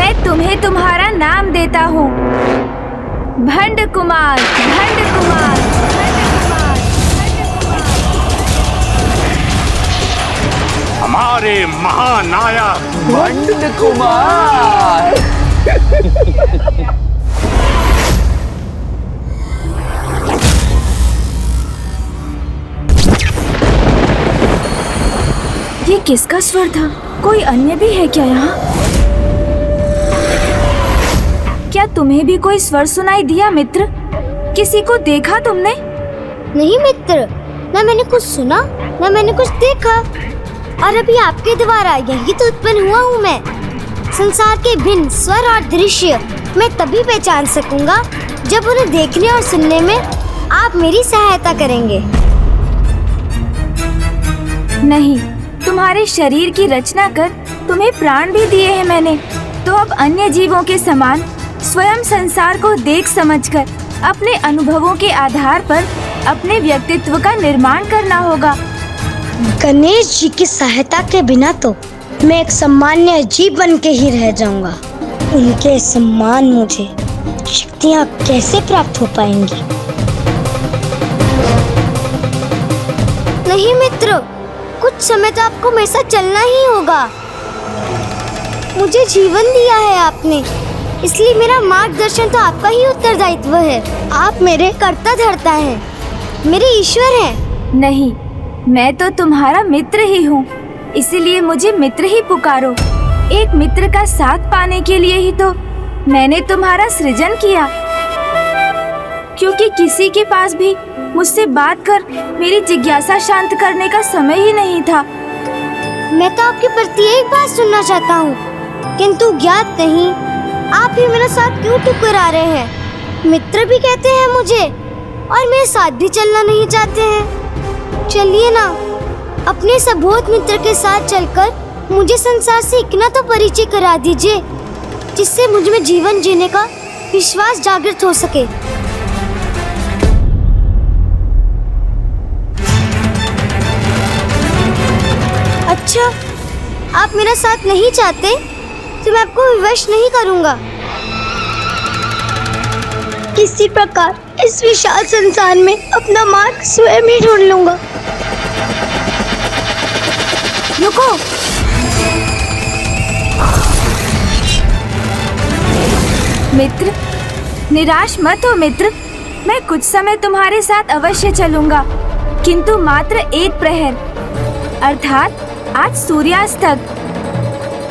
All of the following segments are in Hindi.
मैं तुम्हें तुम्हारा नाम देता हूँ, भंड कुमार, भंड कुमार, भंड कुमार, भंड कुमार। हमारे महानायक भंड कुमार। ये किसका स्वर था? कोई अन्य भी है क्या यहाँ? क्या तुम्हें भी कोई स्वर सुनाई दिया मित्र? किसी को देखा तुमने? नहीं मित्र, न मैंने कुछ सुना न मैंने कुछ देखा। और अभी आपके द्वारा यही तो उत्पन्न हुआ हूँ मैं। संसार के भिन्न स्वर और दृश्य मैं तभी पहचान सकूंगा जब उन्हें देखने और सुनने में आप मेरी सहायता करेंगे। नहीं, तुम्हारे शरीर की रचना कर तुम्हें प्राण भी दिए हैं मैंने, तो अब अन्य जीवों के समान स्वयं संसार को देख समझकर अपने अनुभवों के आधार पर अपने व्यक्तित्व का निर्माण करना होगा। गणेश जी की सहायता के बिना तो मैं एक सामान्य जीव बन के ही रह जाऊंगा। उनके सम्मान मुझे शक्तियाँ कैसे प्राप्त हो पाएंगी? नहीं मित्र, कुछ समय तो आपको मेरे साथ चलना ही होगा। मुझे जीवन दिया है आपने, इसलिए मेरा मार्गदर्शन तो आपका ही उत्तरदायित्व है। आप मेरे कर्ता धर्ता हैं, मेरे ईश्वर हैं। नहीं, मैं तो तुम्हारा मित्र ही हूँ, इसीलिए मुझे मित्र ही पुकारो। एक मित्र का साथ पाने के लिए ही तो मैंने तुम्हारा सृजन किया, क्योंकि किसी के पास भी मुझसे बात कर मेरी जिज्ञासा शांत करने का समय ही नहीं था। मैं तो आपकी प्रत्येक बात सुनना चाहता हूँ, किंतु ज्ञात नहीं आप ही मेरा साथ क्यों ठुकरा रहे हैं। मित्र भी कहते हैं मुझे और मेरे साथ भी चलना नहीं चाहते हैं। चलिए ना, अपने सबोध मित्र के साथ चलकर मुझे संसार से इतना तो परिचय करा दीजिए जिससे मुझ में जीवन जीने का विश्वास जागृत हो सके। अच्छा, आप मेरा साथ नहीं चाहते तो मैं आपको विवश नहीं करूंगा। किसी प्रकार इस विशाल संसार में अपना मार्ग स्वयं ही ढूंढ लूंगा। रुको, मित्र, निराश मत हो मित्र। मैं कुछ समय तुम्हारे साथ अवश्य चलूंगा, किंतु मात्र एक प्रहर, अर्थात आज सूर्यास्त तक।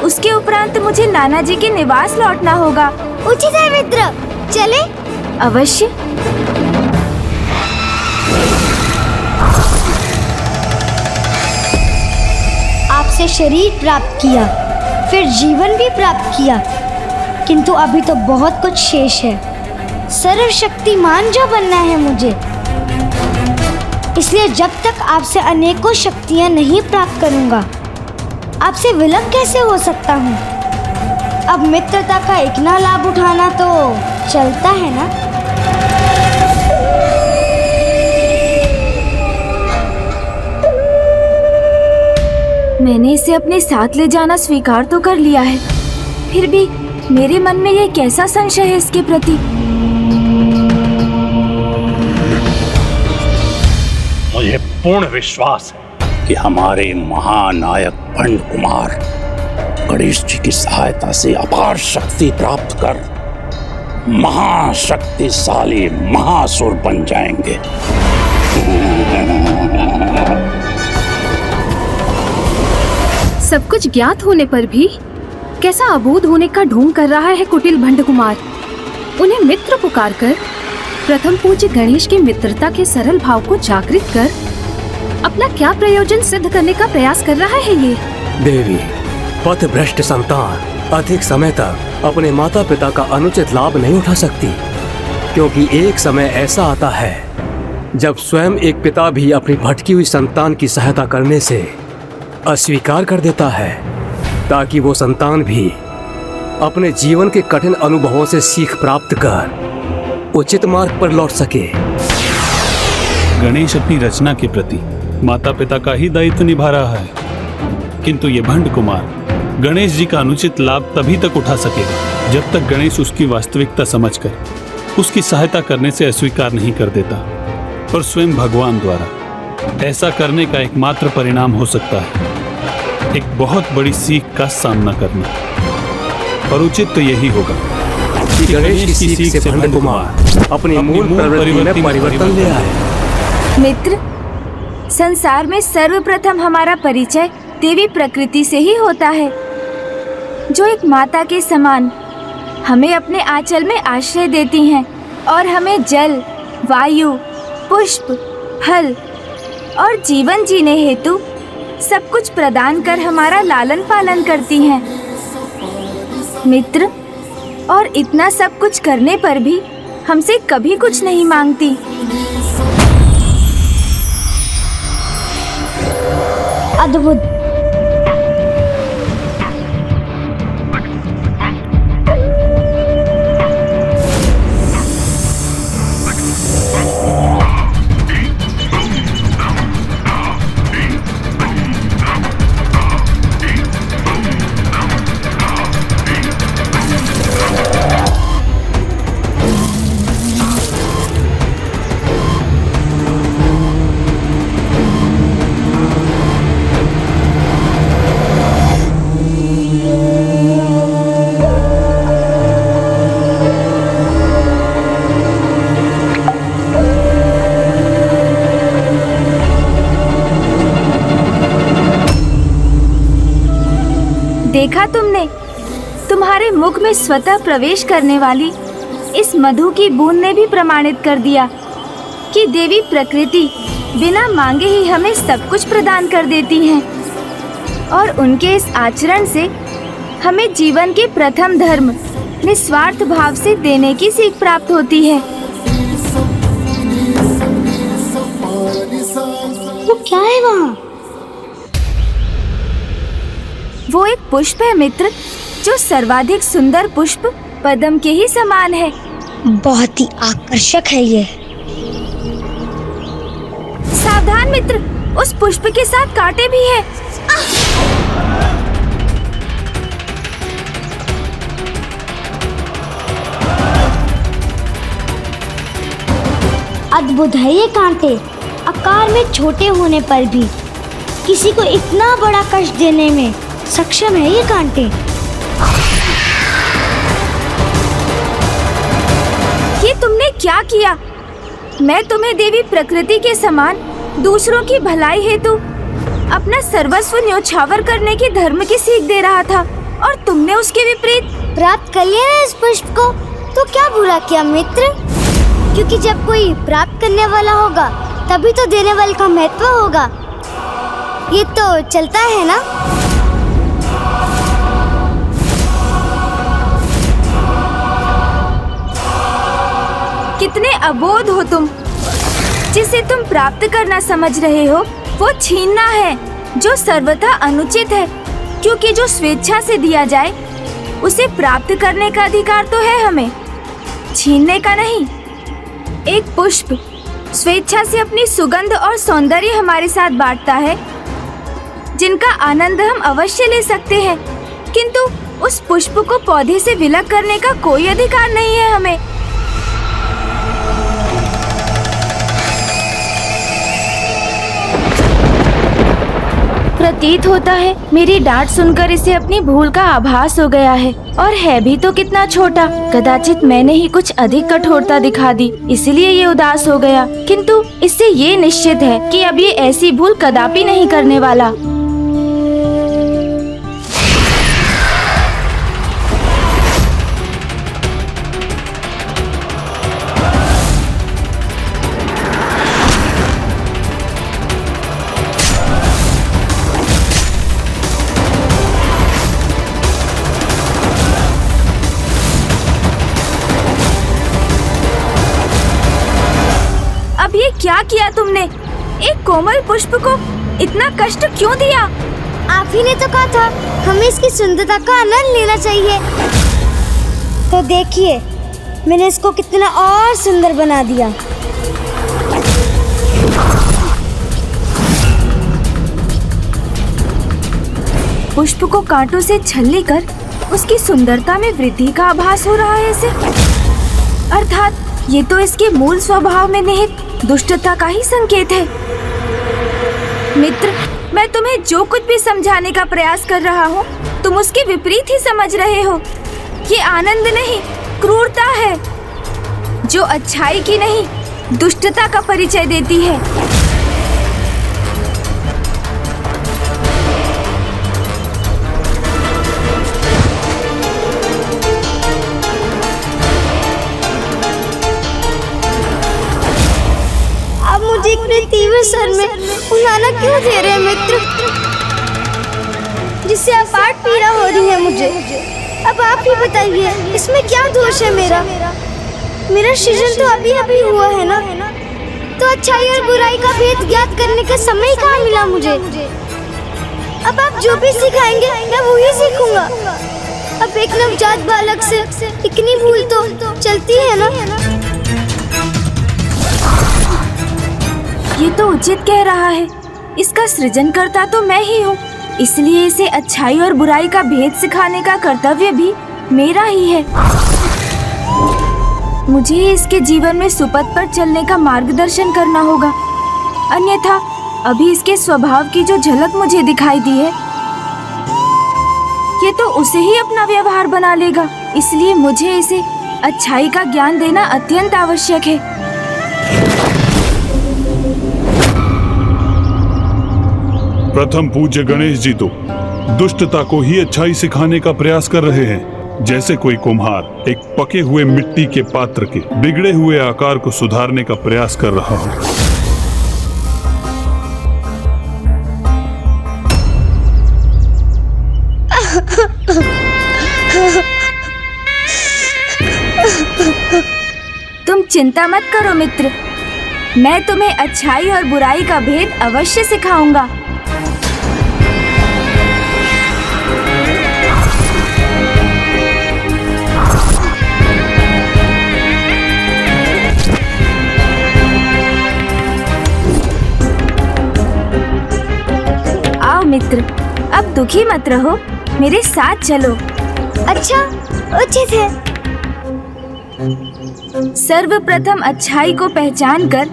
उसके उपरांत मुझे नाना जी के निवास लौटना होगा। उचित है मित्र, चले? अवश्य। आपसे शरीर प्राप्त किया, फिर जीवन भी प्राप्त किया, किंतु अभी तो बहुत कुछ शेष है। सर्वशक्तिमान जो बनना है मुझे, इसलिए जब तक आपसे अनेकों शक्तियां नहीं प्राप्त करूंगा, आपसे विलग कैसे हो सकता हूँ। अब मित्रता का इतना लाभ उठाना तो चलता है ना। मैंने इसे अपने साथ ले जाना स्वीकार तो कर लिया है, फिर भी मेरे मन में ये कैसा संशय है इसके प्रति। मुझे पूर्ण विश्वास है कि हमारे महानायक भंड कुमार गणेश जी की सहायता से अपार शक्ति प्राप्त कर महाशक्तिशाली महासुर बन जाएंगे। सब कुछ ज्ञात होने पर भी कैसा अबोध होने का ढोंग कर रहा है कुटिल भंड कुमार। उन्हें मित्र पुकार कर प्रथम पूज्य गणेश की मित्रता के सरल भाव को जागृत कर अपना क्या प्रयोजन सिद्ध करने का प्रयास कर रहा है ये। देवी, पथभ्रष्ट संतान अधिक समय तक अपने माता पिता का अनुचित लाभ नहीं उठा सकती, क्योंकि एक समय ऐसा आता है जब स्वयं एक पिता भी अपनी भटकी हुई संतान की सहायता करने से अस्वीकार कर देता है, ताकि वो संतान भी अपने जीवन के कठिन अनुभवों से सीख प्राप्त कर उचित मार्ग पर लौट सके। गणेश अपनी रचना के प्रति माता पिता का ही दायित्व निभा रहा है, किंतु ये भंड कुमार गणेश जी का अनुचित लाभ तभी तक उठा सकेगा जब तक गणेश उसकी वास्तविकता समझकर उसकी सहायता करने से अस्वीकार नहीं कर देता। और स्वयं भगवान द्वारा ऐसा करने का एकमात्र परिणाम हो सकता है एक बहुत बड़ी सीख का सामना करना। और उचित तो यही होगा कि गणेश की सीख से भंड कुमार अपनी मूल प्रवृत्ति में परिवर्तन ले आए। मित्र, संसार में सर्वप्रथम हमारा परिचय देवी प्रकृति से ही होता है, जो एक माता के समान हमें अपने आंचल में आश्रय देती हैं और हमें जल, वायु, पुष्प, फल और जीवन जीने हेतु सब कुछ प्रदान कर हमारा लालन पालन करती हैं। मित्र, और इतना सब कुछ करने पर भी हमसे कभी कुछ नहीं मांगती। अद्भुत। देखा तुमने, तुम्हारे मुख में स्वतः प्रवेश करने वाली इस मधु की बूंद ने भी प्रमाणित कर दिया कि देवी प्रकृति बिना मांगे ही हमें सब कुछ प्रदान कर देती हैं। और उनके इस आचरण से हमें जीवन के प्रथम धर्म निस्वार्थ भाव से देने की सीख प्राप्त होती है। वो क्या है वहाँ? वो एक पुष्प है मित्र, जो सर्वाधिक सुंदर पुष्प पद्म के ही समान है। बहुत ही आकर्षक है ये। सावधान मित्र, उस पुष्प के साथ कांटे भी हैं। अद्भुत है ये कांटे। आकार में छोटे होने पर भी किसी को इतना बड़ा कष्ट देने में सक्षम है ये कांटे। ये तुमने क्या किया? मैं तुम्हें देवी प्रकृति के समान दूसरों की भलाई हेतु अपना सर्वस्व न्योछावर करने की धर्म की सीख दे रहा था, और तुमने उसके विपरीत प्राप्त कर लिया ना इस पुष्प को, तो क्या बुरा किया मित्र? क्योंकि जब कोई प्राप्त करने वाला होगा तभी तो देने वाले का महत्व होगा। ये तो चलता है ना। कितने अबोध हो तुम। जिसे तुम प्राप्त करना समझ रहे हो वो छीनना है, जो सर्वथा अनुचित है, क्योंकि जो स्वेच्छा से दिया जाए उसे प्राप्त करने का अधिकार तो है हमें, छीनने का नहीं। एक पुष्प स्वेच्छा से अपनी सुगंध और सौंदर्य हमारे साथ बांटता है, जिनका आनंद हम अवश्य ले सकते हैं, किंतु उस पुष्प को पौधे से विलग करने का कोई अधिकार नहीं है हमें। प्रतीत होता है मेरी डांट सुनकर इसे अपनी भूल का आभास हो गया है, और है भी तो कितना छोटा। कदाचित मैंने ही कुछ अधिक कठोरता दिखा दी, इसलिए ये उदास हो गया, किंतु इससे ये निश्चित है कि अब ये ऐसी भूल कदापि नहीं करने वाला। अब ये क्या किया तुमने? एक कोमल पुष्प को इतना कष्ट क्यों दिया? आप ही ने तो कहा था हमें इसकी सुंदरता का आनंद लेना चाहिए। तो देखिए मैंने इसको कितना और सुंदर बना दिया। पुष्प को कांटों से छलनी कर उसकी सुंदरता में वृद्धि का आभास हो रहा है इसे। अर्थात ये तो इसके मूल स्वभाव में निहित दुष्टता का ही संकेत है। मित्र, मैं तुम्हें जो कुछ भी समझाने का प्रयास कर रहा हूँ, तुम उसके विपरीत ही समझ रहे हो। ये आनंद नहीं, क्रूरता है, जो अच्छाई की नहीं, दुष्टता का परिचय देती है। आप मुझे इतने तीव्र सर में उलाना क्यों दे रहे हैं मित्र, जिससे अपार पीड़ा हो रही है मुझे। अब आप ही बताइए, इसमें क्या दोष है मेरा? मेरा सृजन तो अभी अभी हुआ है ना, तो अच्छाई और बुराई का भेद ज्ञात करने का समय कहाँ मिला मुझे? अब आप जो भी सिखाएंगे मैं वही सीखूंगा। अब एक नवजात बालक से इतनी भूल तो चलती है ना। ये तो उचित कह रहा है, इसका सृजनकर्ता तो मैं ही हूँ, इसलिए इसे अच्छाई और बुराई का भेद सिखाने का कर्तव्य भी मेरा ही है। मुझे इसके जीवन में सुपथ पर चलने का मार्गदर्शन करना होगा, अन्यथा अभी इसके स्वभाव की जो झलक मुझे दिखाई दी है, ये तो उसे ही अपना व्यवहार बना लेगा। इसलिए मुझे इसे अच्छाई का ज्ञान देना अत्यंत आवश्यक है। प्रथम पूज्य गणेश जी तो दुष्टता को ही अच्छाई सिखाने का प्रयास कर रहे हैं, जैसे कोई कुम्हार एक पके हुए मिट्टी के पात्र के बिगड़े हुए आकार को सुधारने का प्रयास कर रहा हो। तुम चिंता मत करो मित्र, मैं तुम्हें अच्छाई और बुराई का भेद अवश्य सिखाऊंगा। आओ मित्र, अब दुखी मत रहो, मेरे साथ चलो। अच्छा, उचित है। सर्वप्रथम अच्छाई को पहचान कर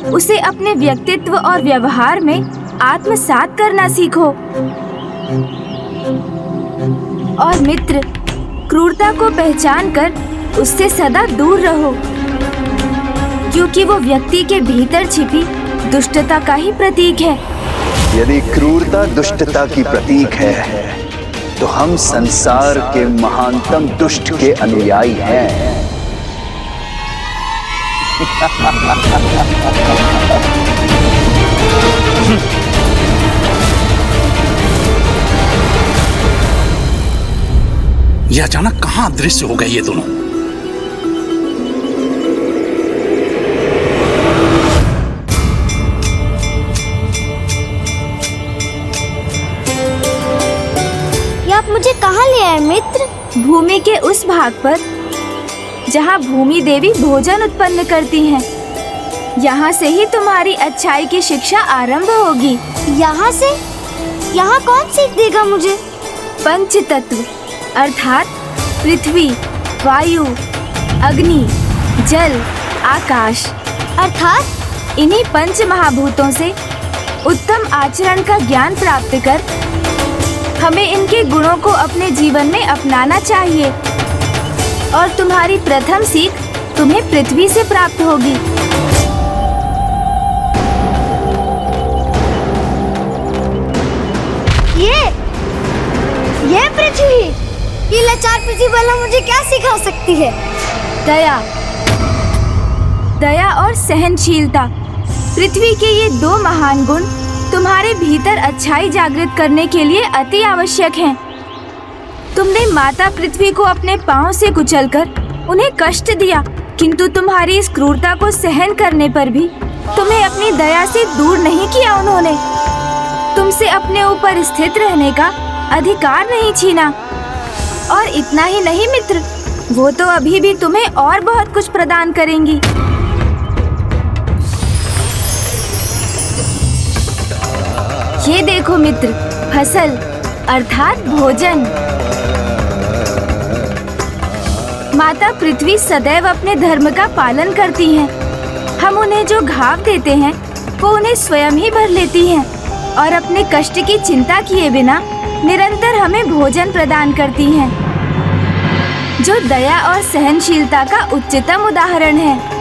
उसे अपने व्यक्तित्व और व्यवहार में आत्मसात करना सीखो। और मित्र, क्रूरता को पहचान कर उससे सदा दूर रहो, क्योंकि वो व्यक्ति के भीतर छिपी दुष्टता का ही प्रतीक है। यदि क्रूरता दुष्टता की प्रतीक है, तो हम संसार के महानतम दुष्ट के अनुयायी हैं। ये अचानक कहाँ अदृश्य हो गए ये दोनों? ये आप मुझे कहाँ ले आए मित्र? भूमि के उस भाग पर जहाँ भूमि देवी भोजन उत्पन्न करती हैं। यहाँ से ही तुम्हारी अच्छाई की शिक्षा आरंभ होगी। यहाँ से? यहाँ कौन सीख देगा मुझे? पंच तत्व अर्थात पृथ्वी, वायु, अग्नि, जल, आकाश, अर्थात इन्हीं पंच महाभूतों से उत्तम आचरण का ज्ञान प्राप्त कर हमें इनके गुणों को अपने जीवन में अपनाना चाहिए। और तुम्हारी प्रथम सीख तुम्हें पृथ्वी से प्राप्त होगी। ये पृथ्वी, ये लाचार पृथ्वी वाला मुझे क्या सिखा सकती है? दया, दया और सहनशीलता, पृथ्वी के ये दो महान गुण तुम्हारे भीतर अच्छाई जागृत करने के लिए अति आवश्यक हैं। तुमने माता पृथ्वी को अपने पांव से कुचलकर उन्हें कष्ट दिया, किंतु तुम्हारी इस क्रूरता को सहन करने पर भी तुम्हें अपनी दया से दूर नहीं किया उन्होंने। तुमसे अपने ऊपर स्थित रहने का अधिकार नहीं छीना। और इतना ही नहीं मित्र, वो तो अभी भी तुम्हें और बहुत कुछ प्रदान करेंगी। ये देखो मित्र, फसल, अर्थात भोजन। माता पृथ्वी सदैव अपने धर्म का पालन करती हैं। हम उन्हें जो घाव देते हैं वो उन्हें स्वयं ही भर लेती हैं और अपने कष्ट की चिंता किए बिना निरंतर हमें भोजन प्रदान करती हैं, जो दया और सहनशीलता का उच्चतम उदाहरण है।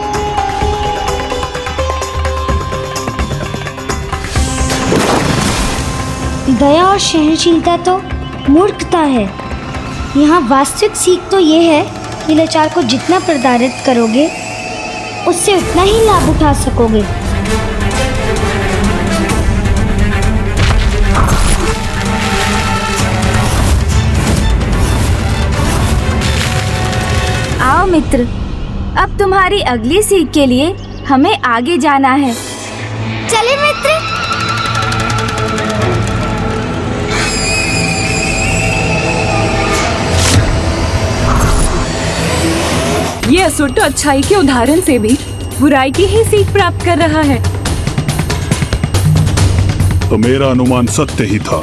दया और सहनशीलता तो मूर्खता है। यहाँ वास्तविक सीख तो ये है कि लाचार को जितना प्रताड़ित करोगे उससे उतना ही लाभ उठा सकोगे। आओ मित्र, अब तुम्हारी अगली सीख के लिए हमें आगे जाना है। चले मित्र। ये असुर तो अच्छाई के उदाहरण से भी बुराई की ही सीख प्राप्त कर रहा है। तो मेरा अनुमान सत्य ही था।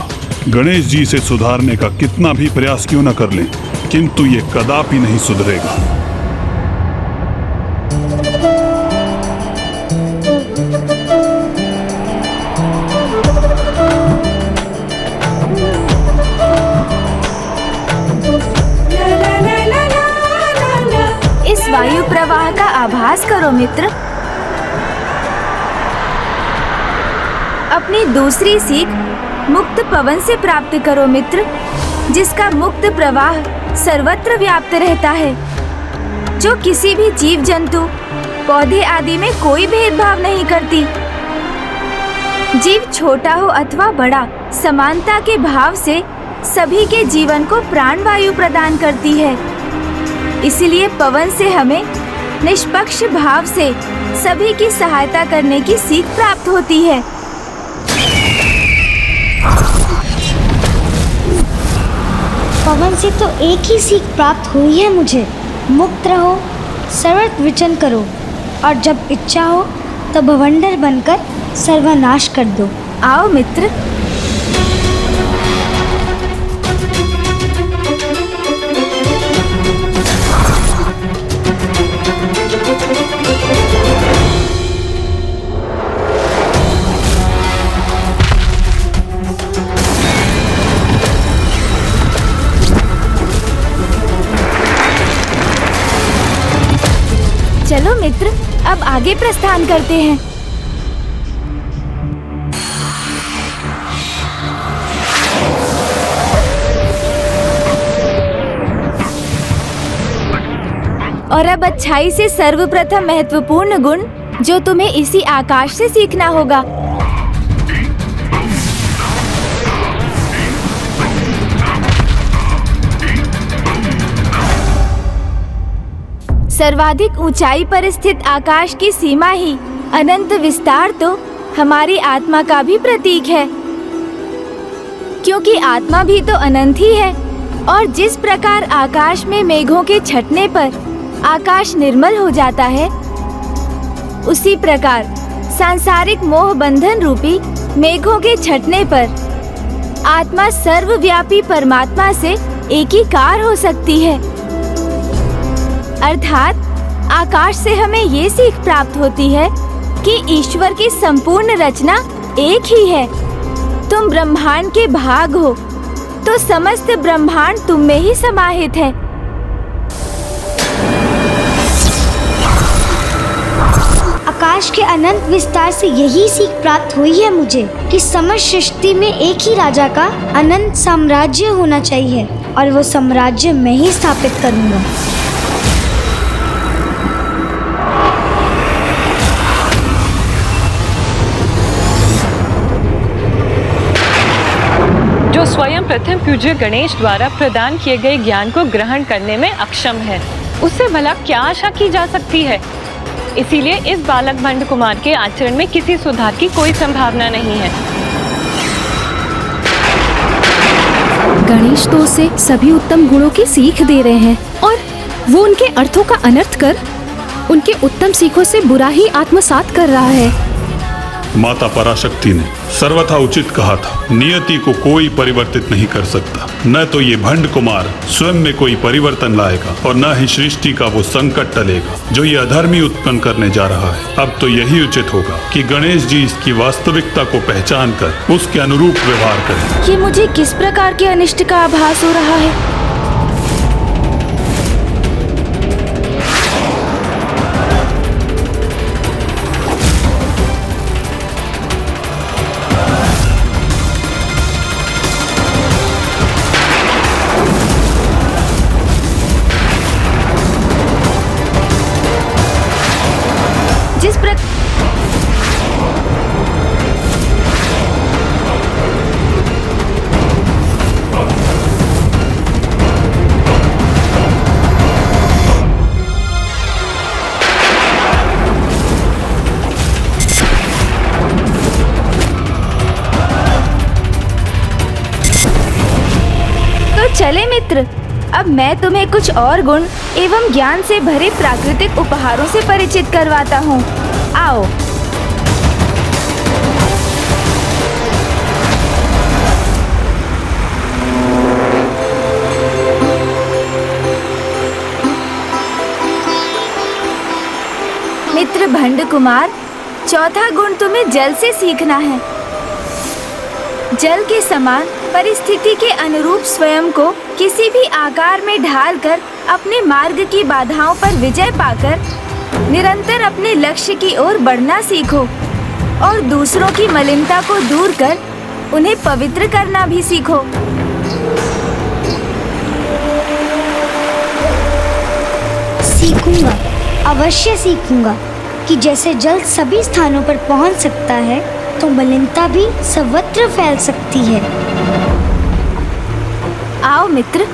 गणेश जी से सुधारने का कितना भी प्रयास क्यों न कर लें, किंतु ये कदापि नहीं सुधरेगा। इस वायु प्रवाह का आभास करो मित्र। अपनी दूसरी सीख मुक्त पवन से प्राप्त करो मित्र, जिसका मुक्त प्रवाह सर्वत्र व्याप्त रहता है, जो किसी भी जीव जंतु पौधे आदि में कोई भेदभाव नहीं करती। जीव छोटा हो अथवा बड़ा, समानता के भाव से सभी के जीवन को प्राणवायु प्रदान करती है। इसलिए पवन से हमें निष्पक्ष भाव से सभी की सहायता करने की सीख प्राप्त होती है। पवन से तो एक ही सीख प्राप्त हुई है मुझे। मुक्त रहो, सर्वत्र विचरण करो और जब इच्छा हो तो भवंडर बनकर सर्वनाश कर दो। आओ मित्र। चलो मित्र, अब आगे प्रस्थान करते हैं। और अब अच्छाई से सर्वप्रथम महत्वपूर्ण गुण जो तुम्हें इसी आकाश से सीखना होगा। सर्वाधिक ऊंचाई पर स्थित आकाश की सीमा ही अनंत विस्तार तो हमारी आत्मा का भी प्रतीक है, क्योंकि आत्मा भी तो अनंत ही है। और जिस प्रकार आकाश में मेघों के छटने पर आकाश निर्मल हो जाता है, उसी प्रकार सांसारिक मोह बंधन रूपी मेघों के छटने पर आत्मा सर्वव्यापी परमात्मा से एकीकार हो सकती है। अर्थात आकाश से हमें ये सीख प्राप्त होती है कि ईश्वर की संपूर्ण रचना एक ही है। तुम ब्रह्मांड के भाग हो, तो समस्त ब्रह्मांड तुम में ही समाहित है। आकाश के अनंत विस्तार से यही सीख प्राप्त हुई है मुझे कि समस्त सृष्टि में एक ही राजा का अनंत साम्राज्य होना चाहिए और वो साम्राज्य मैं ही स्थापित करूंगा। जो स्वयं प्रथम पूज्य गणेश द्वारा प्रदान किए गए ज्ञान को ग्रहण करने में अक्षम है, उससे भला क्या आशा की जा सकती है। इसीलिए इस बालक भंड कुमार के आचरण में किसी सुधार की कोई संभावना नहीं है। गणेश तो उसे सभी उत्तम गुणों की सीख दे रहे हैं और वो उनके अर्थों का अनर्थ कर उनके उत्तम सीखों से बुरा ही आत्मसात कर रहा है। माता पराशक्ति ने सर्वथा उचित कहा था, नियति को कोई परिवर्तित नहीं कर सकता। न तो ये भंड कुमार स्वयं में कोई परिवर्तन लाएगा और न ही सृष्टि का वो संकट टलेगा जो ये अधर्मी उत्पन्न करने जा रहा है। अब तो यही उचित होगा कि गणेश जी इसकी वास्तविकता को पहचान कर उसके अनुरूप व्यवहार करें। ये मुझे किस प्रकार के अनिष्ट का आभास हो रहा है? चले मित्र, अब मैं तुम्हें कुछ और गुण एवं ज्ञान से भरे प्राकृतिक उपहारों से परिचित करवाता हूँ। आओ। मित्र भंड कुमार, चौथा गुण तुम्हें जल से सीखना है। जल के समान परिस्थिति के अनुरूप स्वयं को किसी भी आकार में ढालकर अपने मार्ग की बाधाओं पर विजय पाकर निरंतर अपने लक्ष्य की ओर बढ़ना सीखो और दूसरों की मलिनता को दूर कर उन्हें पवित्र करना भी सीखो। सीखूंगा, अवश्य सीखूंगा कि जैसे जल सभी स्थानों पर पहुंच सकता है तो मलिनता भी सर्वत्र फैल सकती है। आओ मित्र।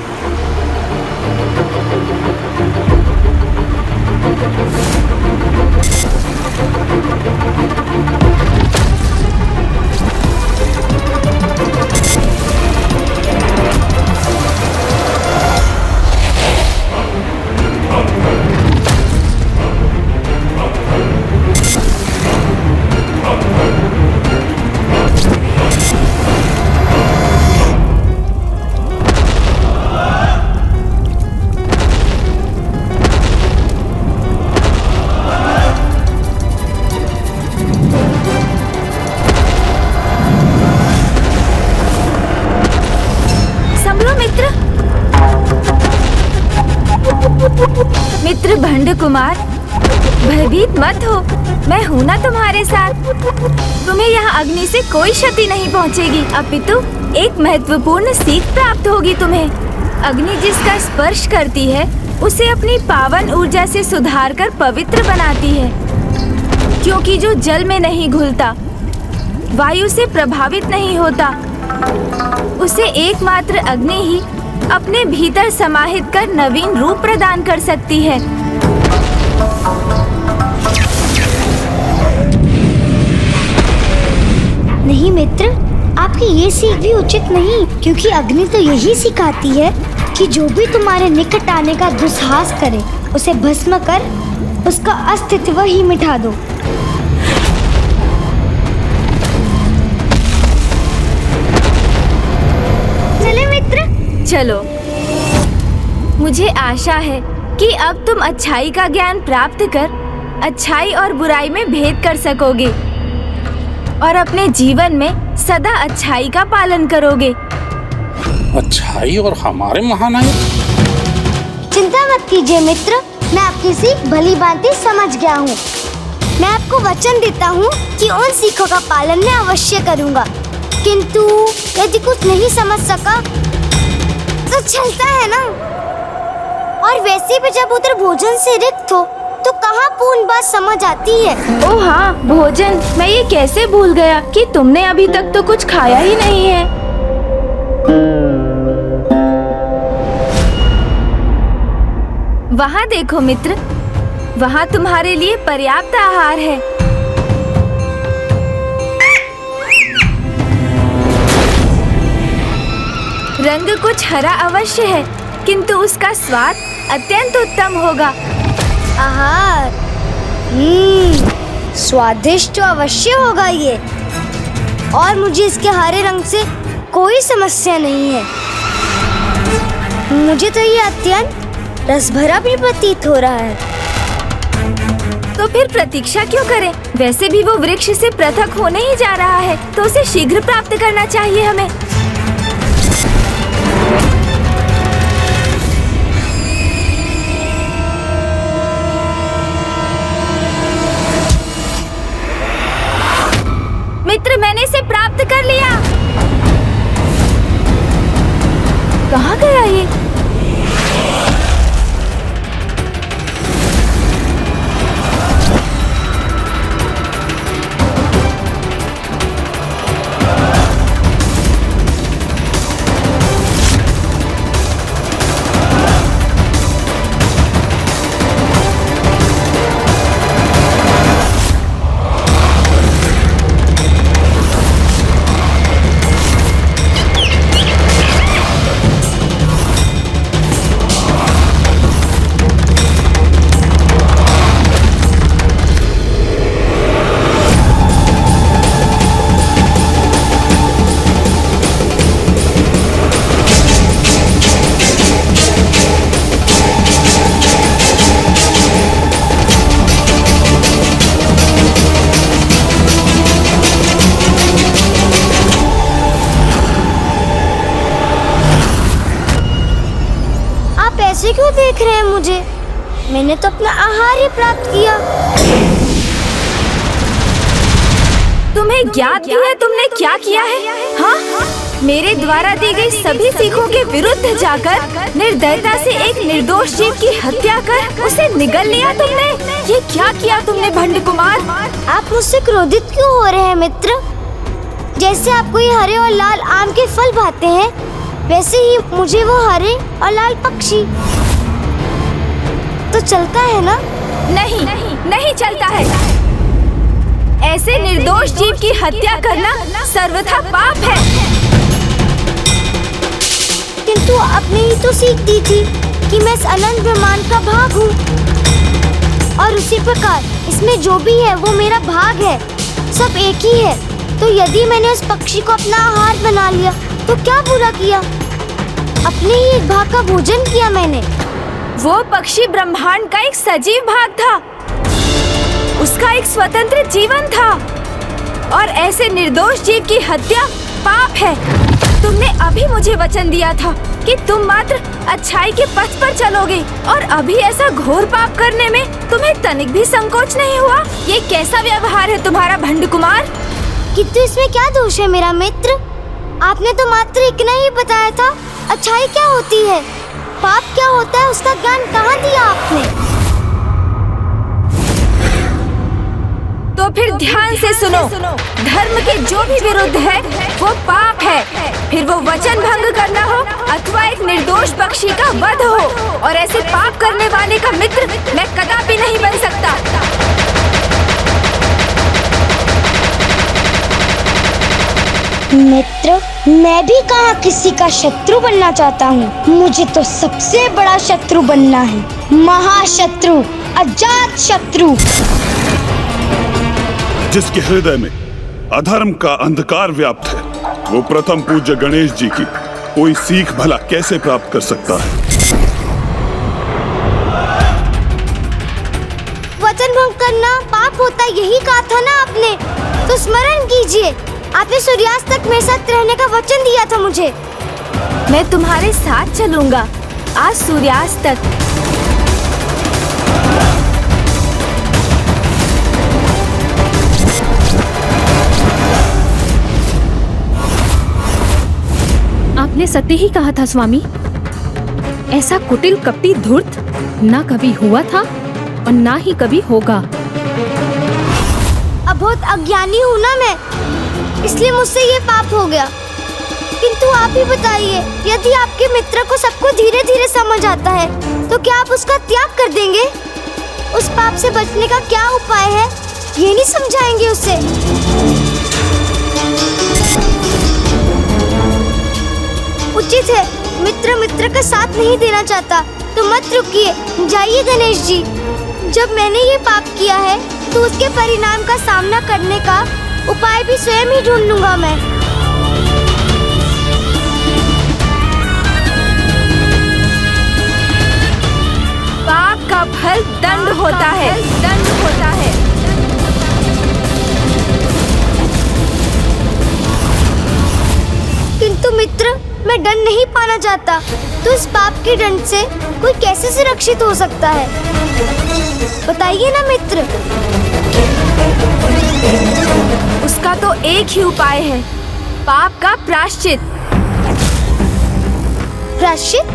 मित्र भंड कुमार, भयभीत मत हो, मैं हूँ ना तुम्हारे साथ। तुम्हें यहाँ अग्नि से कोई क्षति नहीं पहुँचेगी, अपितु एक महत्वपूर्ण सीख प्राप्त होगी तुम्हें। अग्नि जिसका स्पर्श करती है उसे अपनी पावन ऊर्जा से सुधार कर पवित्र बनाती है, क्योंकि जो जल में नहीं घुलता, वायु से प्रभावित नहीं होता, उसे एकमात्र अग्नि ही अपने भीतर समाहित कर नवीन रूप प्रदान कर सकती है। नहीं मित्र, आपकी ये सीख भी उचित नहीं, क्योंकि अग्नि तो यही सिखाती है कि जो भी तुम्हारे निकट आने का दुस्साहस करे उसे भस्म कर उसका अस्तित्व ही मिटा दो। चले मित्र। चलो। मुझे आशा है कि अब तुम अच्छाई का ज्ञान प्राप्त कर अच्छाई और बुराई में भेद कर सकोगे और अपने जीवन में सदा अच्छाई का पालन करोगे। अच्छाई और हमारे महानायक? चिंता मत कीजिए मित्र, मैं आपकी सीख भली भांति समझ गया हूँ। मैं आपको वचन देता हूँ कि उन सीखों का पालन मैं अवश्य करूँगा, किंतु यदि कुछ नहीं समझ सका तो चलता है ना। और वैसे भी जब उधर भोजन से रिक्त हो तो कहाँ पूर्ण बात समझ आती है। ओह हाँ, भोजन, मैं ये कैसे भूल गया कि तुमने अभी तक तो कुछ खाया ही नहीं है। वहाँ देखो मित्र, वहाँ तुम्हारे लिए पर्याप्त आहार है। रंग कुछ हरा अवश्य है, किंतु उसका स्वाद अत्यंत उत्तम होगा। आहार, स्वादिष्ट तो अवश्य होगा ये, और मुझे इसके हरे रंग से कोई समस्या नहीं है। मुझे तो ये अत्यंत रसभरा भी प्रतीत हो रहा है। तो फिर प्रतीक्षा क्यों करें? वैसे भी वो वृक्ष से पृथक होने ही जा रहा है, तो उसे शीघ्र प्राप्त करना चाहिए हमें। मित्र, मैंने इसे प्राप्त कर लिया। कहाँ गया ये? ऐसे क्यों देख रहे हैं मुझे? मैंने तो अपना आहार ही प्राप्त किया। तुम्हें ज्ञात भी है तुमने क्या किया है? हाँ, मेरे द्वारा दी गई सभी सीखों के विरुद्ध जाकर निर्दयता से एक निर्दोष जीव की हत्या कर उसे निगल लिया तुमने। ये क्या किया तुमने भंड कुमार? आप मुझसे क्रोधित क्यों हो रहे हैं मित्र? जैसे आपको ये हरे और लाल आम के फल भाते हैं, वैसे ही मुझे वो हरे और लाल पक्षी तो चलता है ना? नहीं, नहीं चलता है। ऐसे निर्दोष जीव की हत्या करना सर्वथा पाप है। किंतु आपने ही तो सीख दी थी कि मैं इस अनंत ब्रह्मांड का भाग हूँ, और उसी प्रकार इसमें जो भी है वो मेरा भाग है, सब एक ही है। तो यदि मैंने उस पक्षी को अपना आहार बना लिया तो क्या बुरा किया? अपने ही एक भाग का भोजन किया मैंने। वो पक्षी ब्रह्मांड का एक सजीव भाग था, उसका एक स्वतंत्र जीवन था, और ऐसे निर्दोष जीव की हत्या पाप है। तुमने अभी मुझे वचन दिया था कि तुम मात्र अच्छाई के पथ पर चलोगे, और अभी ऐसा घोर पाप करने में तुम्हें तनिक भी संकोच नहीं हुआ। ये कैसा व्यवहार है तुम्हारा भंड कुमार? किंतु इसमें क्या दोष है मेरा मित्र? आपने तो मात्र इतना ही बताया था अच्छाई क्या होती है, पाप क्या होता है, उसका ज्ञान कहाँ दिया आपने? तो फिर ध्यान से सुनो, धर्म के जो भी विरुद्ध है वो पाप है, फिर वो वचन भंग करना हो अथवा एक निर्दोष पक्षी का वध हो, और ऐसे पाप करने वाले का मित्र मैं कदापि नहीं बन सकता। मित्र, मैं भी कहाँ किसी का शत्रु बनना चाहता हूँ। मुझे तो सबसे बड़ा शत्रु बनना है, महाशत्रु, अजात शत्रु। जिसके हृदय में अधर्म का अंधकार व्याप्त है, वो प्रथम पूज्य गणेश जी की कोई सीख भला कैसे प्राप्त कर सकता है? वचन भंग करना पाप होता, यही कहा था ना आपने? तो स्मरण कीजिए, आपने सूर्यास्त तक मेरे साथ रहने का वचन दिया था मुझे। मैं तुम्हारे साथ चलूंगा आज सूर्यास्त तक। आपने सत्य ही कहा था स्वामी। ऐसा कुटिल कपटी धूर्त ना कभी हुआ था और ना ही कभी होगा। अब बहुत अज्ञानी हूँ ना मैं, इसलिए मुझसे ये पाप हो गया। किंतु आप ही बताइए, यदि आपके मित्र को सबको धीरे धीरे समझ आता है तो क्या आप उसका त्याग कर देंगे? उस पाप से बचने का क्या उपाय है, ये नहीं समझाएंगे उसे? उचित है, मित्र मित्र का साथ नहीं देना चाहता तो मत रुकिए, जाइए गणेश जी। जब मैंने ये पाप किया है तो उसके परिणाम का सामना करने का उपाय भी स्वयं ही ढूंढ लूंगा मैं। पाप का फल दंड होता है, दंड होता है। किंतु मित्र, मैं दंड नहीं पाना चाहता, तो इस पाप के दंड से कोई कैसे सुरक्षित हो सकता है? बताइए ना मित्र। उसका तो एक ही उपाय है, पाप का प्रायश्चित। प्रायश्चित?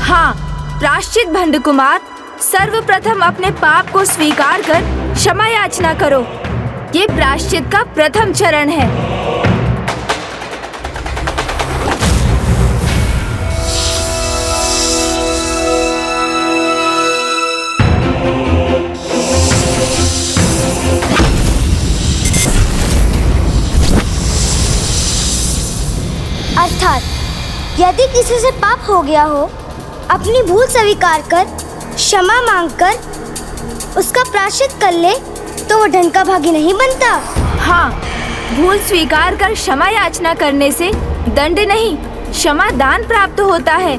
हाँ, प्रायश्चित भंड कुमार, सर्वप्रथम अपने पाप को स्वीकार कर क्षमा याचना करो। ये प्रायश्चित का प्रथम चरण है। अर्थात यदि किसी से पाप हो गया हो, अपनी भूल स्वीकार कर क्षमा मांगकर उसका प्रायश्चित कर ले, तो वो दंड का भागी नहीं बनता। हाँ, भूल स्वीकार कर क्षमा याचना करने से दंड नहीं, क्षमा दान प्राप्त होता है।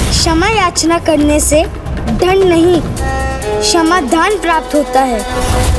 क्षमा याचना करने से दंड नहीं, क्षमा दान प्राप्त होता है।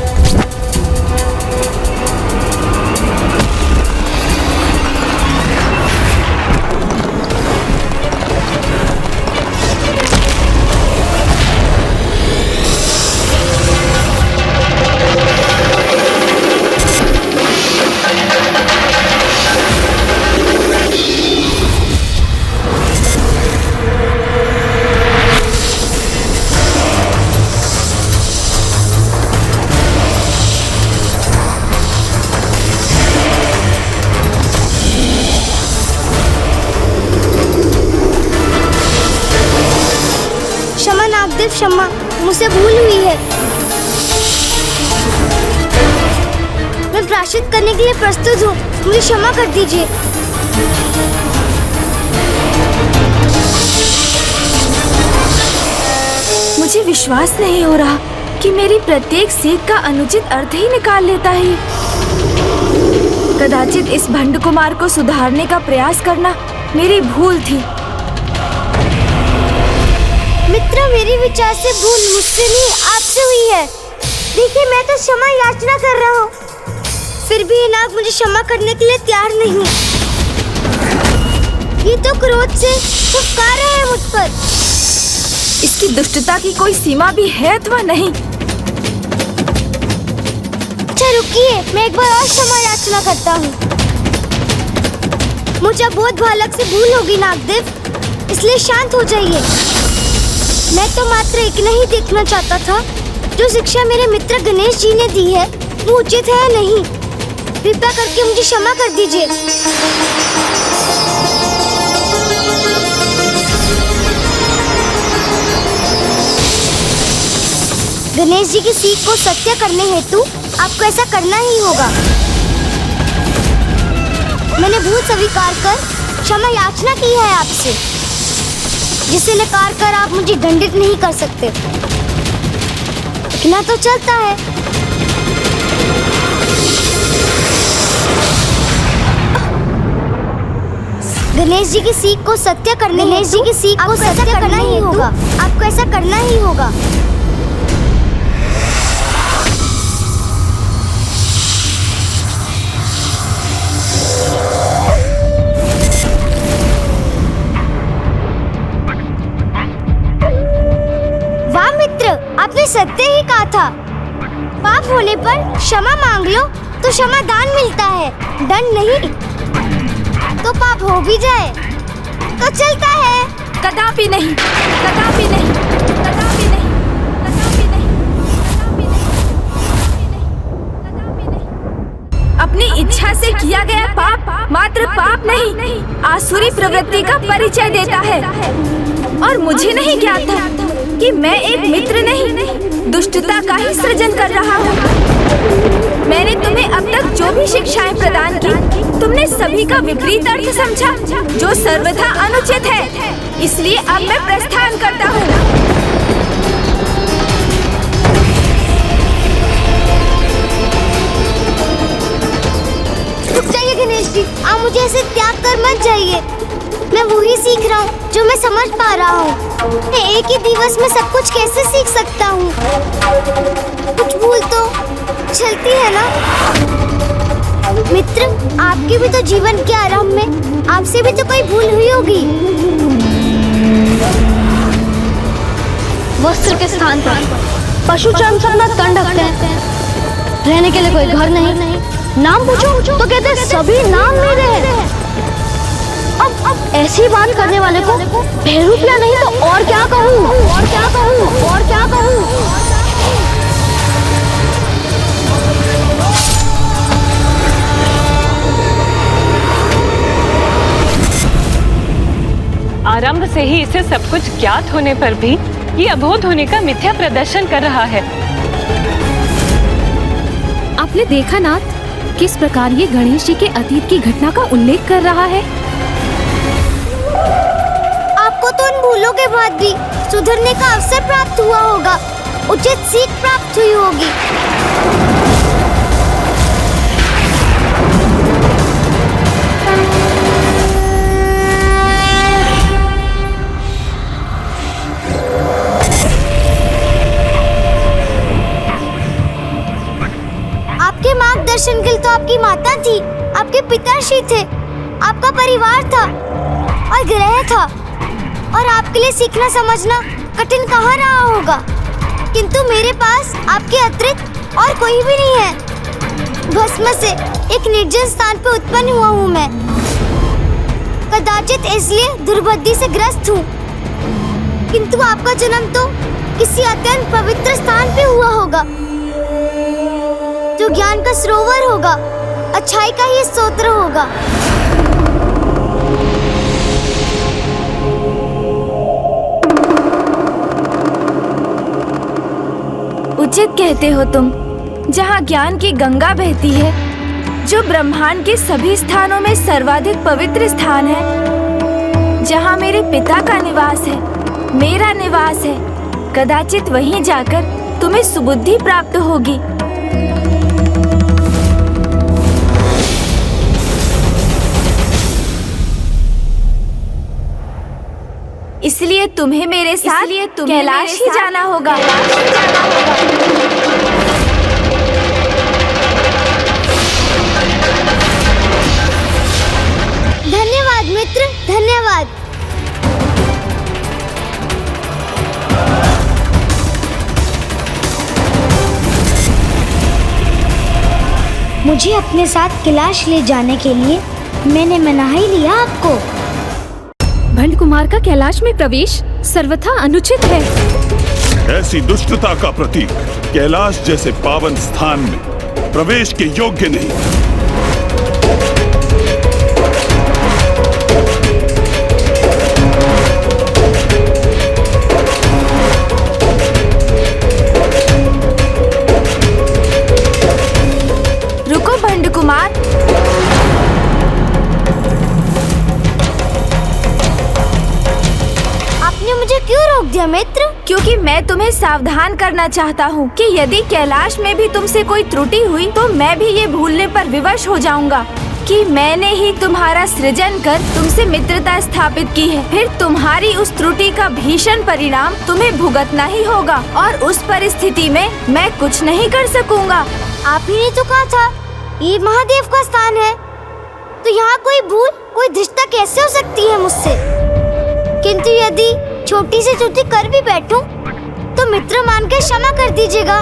क्षमा, मुझसे भूल हुई है। मैं प्रायश्चित करने के लिए प्रस्तुत हूँ, मुझे क्षमा कर दीजिए। मुझे विश्वास नहीं हो रहा कि मेरी प्रत्येक सीख का अनुचित अर्थ ही निकाल लेता है। कदाचित इस भंड कुमार को सुधारने का प्रयास करना मेरी भूल थी। मित्र, मेरी विचार से भूल मुझसे नहीं, आपसे हुई है। देखिए, मैं तो क्षमा याचना कर रहा हूँ, फिर भी ये नाग मुझे क्षमा करने के लिए तैयार नहीं। ये तो क्रोध से फुफकार रहे हैं मुझ पर। इसकी दुष्टता की कोई सीमा भी है अथवा नहीं। अच्छा रुकिए, मैं एक बार और क्षमा याचना करता हूँ। मुझे बोध बालक से भूल होगी नागदेव, इसलिए शांत हो जाइए। मैं तो मात्र एक नहीं देखना चाहता था, जो शिक्षा मेरे मित्र गणेश जी ने दी है वो उचित है या नहीं। कृपया करके मुझे क्षमा कर दीजिए। गणेश जी की सीख को सत्य करने हेतु आपको ऐसा करना ही होगा। मैंने भूल स्वीकार कर क्षमा याचना की है आपसे, जिसे नकार कर आप मुझे दंडित नहीं कर सकते। इतना तो चलता है। गणेश जी की सीख को सत्य करने गणेश जी की सीख को सत्य करना ही होगा। आपको ऐसा करना ही होगा। आपने सत्य ही कहा था। पाप होने पर क्षमा मांग लो तो क्षमा दान मिलता है, दंड नहीं। तो पाप हो भी जाए तो चलता है। कदापि नहीं, कदापि नहीं, कदापि नहीं, कदापि नहीं, कदापि नहीं। अपनी इच्छा से किया गया पाप मात्र पाप नहीं, आसुरी प्रवृत्ति का परिचय देता है। और मुझे नहीं ज्ञात था कि मैं एक मित्र नहीं, दुष्टता का ही सृजन कर रहा हूँ। मैंने तुम्हें अब तक जो भी शिक्षाएं प्रदान की, तुमने सभी का विपरीत अर्थ समझा, जो सर्वथा अनुचित है। इसलिए अब मैं प्रस्थान करता हूँ। रुक जाइए गणेश जी, आप मुझे ऐसे त्याग कर मत जाइए। मैं वही सीख रहा हूँ जो मैं समझ पा रहा हूँ। मैं एक ही दिवस में सब कुछ कैसे सीख सकता हूँ? कुछ भूल तो चलती है ना। मित्र, आपके भी तो जीवन के आरंभ में आपसे भी तो कोई भूल हुई होगी। वस्त्र के स्थान पर पशु चर्म से अपना तन ढकते हैं। रहने के लिए कोई घर नहीं। नाम पूछो तो कहते हैं सभी नाम मेरे हैं। अब ऐसी बात करने वाले को बेरूपिया नहीं तो और क्या कहूँ? और क्या कहूँ? और क्या कहूँ? आरंभ से ही इसे सब कुछ ज्ञात होने पर भी ये अबोध होने का मिथ्या प्रदर्शन कर रहा है। आपने देखा नाथ, किस प्रकार ये गणेश जी के अतीत की घटना का उल्लेख कर रहा है। आपको तो उन भूलों के बाद भी सुधरने का अवसर प्राप्त हुआ होगा, उचित सीख प्राप्त हुई होगी। आपके मार्गदर्शन के लिए तो आपकी माता थी, आपके पिताश्री थे, आपका परिवार था और ग्रह था, और आपके लिए सीखना समझना कठिन कहाँ रहा होगा। किंतु मेरे पास आपके अतिरिक्त और कोई भी नहीं है। भस्म से एक निर्जन स्थान पर उत्पन्न हुआ हूँ मैं। कदाचित इसलिए दुर्बुद्धि से ग्रस्त हूँ, किंतु आपका जन्म तो किसी अत्यंत पवित्र स्थान पे हुआ होगा, जो ज्ञान का सरोवर होगा, अच्छाई का ही स्तोत्र होगा। उचित कहते हो तुम। जहाँ ज्ञान की गंगा बहती है, जो ब्रह्मांड के सभी स्थानों में सर्वाधिक पवित्र स्थान है, जहाँ मेरे पिता का निवास है, मेरा निवास है, कदाचित वहीं जाकर तुम्हें सुबुद्धि प्राप्त होगी। इसलिए तुम्हें मेरे साथ कैलाश ही जाना होगा। धन्यवाद मित्र, धन्यवाद। मुझे अपने साथ कैलाश ले जाने के लिए मैंने मना ही लिया आपको। भंड कुमार का कैलाश में प्रवेश सर्वथा अनुचित है। ऐसी दुष्टता का प्रतीक कैलाश जैसे पावन स्थान में प्रवेश के योग्य नहीं। रुको भंड कुमार, मुझे क्यों रोक दिया मित्र? क्योंकि मैं तुम्हें सावधान करना चाहता हूँ कि यदि कैलाश में भी तुमसे कोई त्रुटि हुई तो मैं भी ये भूलने पर विवश हो जाऊंगा कि मैंने ही तुम्हारा सृजन कर तुमसे मित्रता स्थापित की है। फिर तुम्हारी उस त्रुटि का भीषण परिणाम तुम्हें भुगतना ही होगा, और उस परिस्थिति में मैं कुछ नहीं कर सकूंगा। आप ही ने तो कहा था ये महादेव का स्थान है, तो यहाँ कोई भूल, कोई धृष्टता कैसे हो सकती है मुझसे? किंतु यदि छोटी से छोटी कर भी बैठूं, तो मित्र मानकर क्षमा कर दीजिएगा।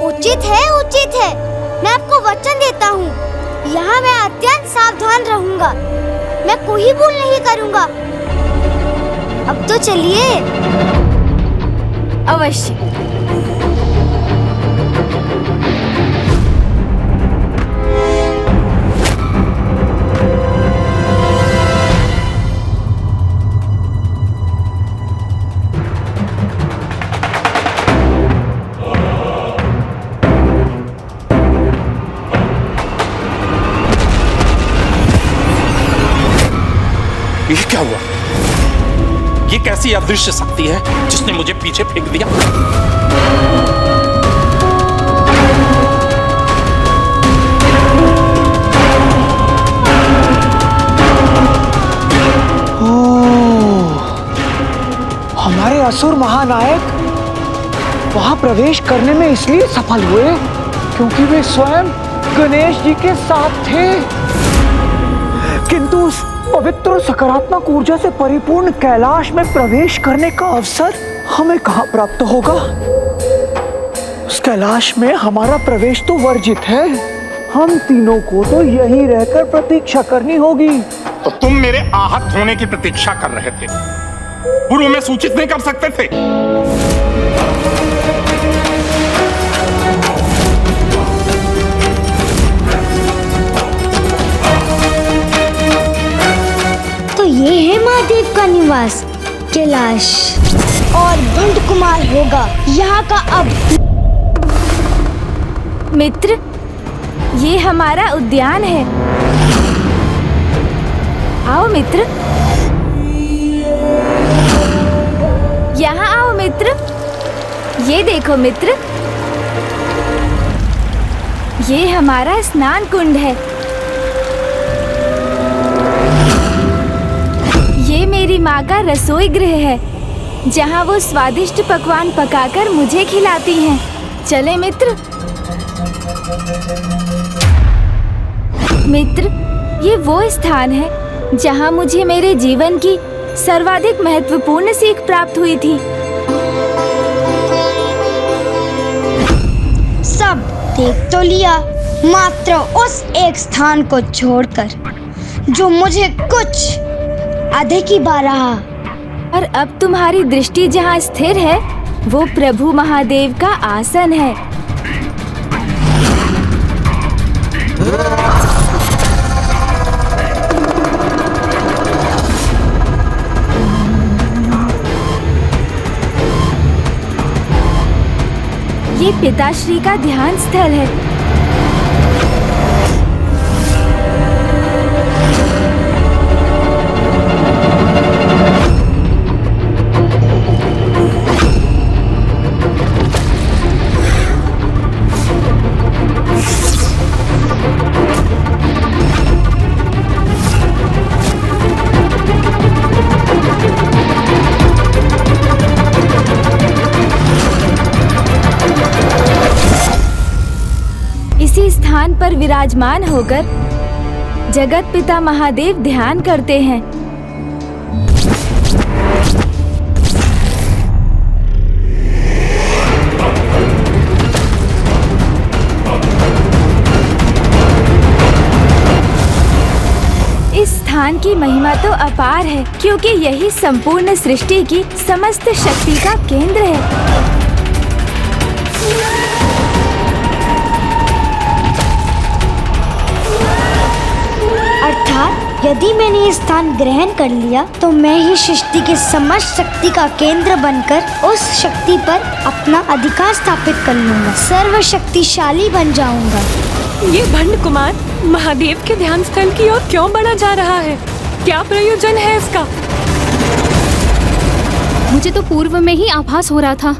उचित है, उचित है। मैं आपको वचन देता हूँ, यहाँ मैं अत्यंत सावधान रहूंगा। मैं कोई भूल नहीं करूंगा। अब तो चलिए। अवश्य। ये क्या हुआ? ये कैसी अदृश्य शक्ति है जिसने मुझे पीछे फेंक दिया? हमारे असुर महानायक वहां प्रवेश करने में इसलिए सफल हुए क्योंकि वे स्वयं गणेश जी के साथ थे। किंतु उस पवित्र सकारात्मक ऊर्जा से परिपूर्ण कैलाश में प्रवेश करने का अवसर हमें कहां प्राप्त होगा? उस कैलाश में हमारा प्रवेश तो वर्जित है। हम तीनों को तो यहीं रहकर प्रतीक्षा करनी होगी। तो तुम मेरे आहत होने की प्रतीक्षा कर रहे थे, पूर्व में सूचित नहीं कर सकते थे? तो ये है महादेव का निवास कैलाश, और भंड कुमार होगा यहाँ का अब। मित्र, ये हमारा उद्यान है। आओ मित्र, यहाँ आओ मित्र। ये देखो मित्र, ये हमारा स्नान कुंड है। ये मेरी माँ का रसोई गृह है, जहाँ वो स्वादिष्ट पकवान पकाकर मुझे खिलाती हैं। चले मित्र। मित्र, ये वो स्थान है जहाँ मुझे मेरे जीवन की सर्वाधिक महत्वपूर्ण सीख प्राप्त हुई थी। सब देख तो लिया, मात्र उस एक स्थान को छोड़कर जो मुझे कुछ अधिक ही भा रहा। और अब तुम्हारी दृष्टि जहाँ स्थिर है वो प्रभु महादेव का आसन है। ये पिताश्री का ध्यान स्थल है। इसी स्थान पर विराजमान होकर जगत पिता महादेव ध्यान करते हैं। इस स्थान की महिमा तो अपार है, क्योंकि यही संपूर्ण सृष्टि की समस्त शक्ति का केंद्र है। अर्थात यदि मैंने ये स्थान ग्रहण कर लिया तो मैं ही सृष्टि की समस्त शक्ति का केंद्र बनकर उस शक्ति पर अपना अधिकार स्थापित कर लूंगा, सर्वशक्तिशाली बन जाऊंगा। ये भंड कुमार महादेव के ध्यान स्थल की ओर क्यों बढ़ा जा रहा है? क्या प्रयोजन है इसका? मुझे तो पूर्व में ही आभास हो रहा था।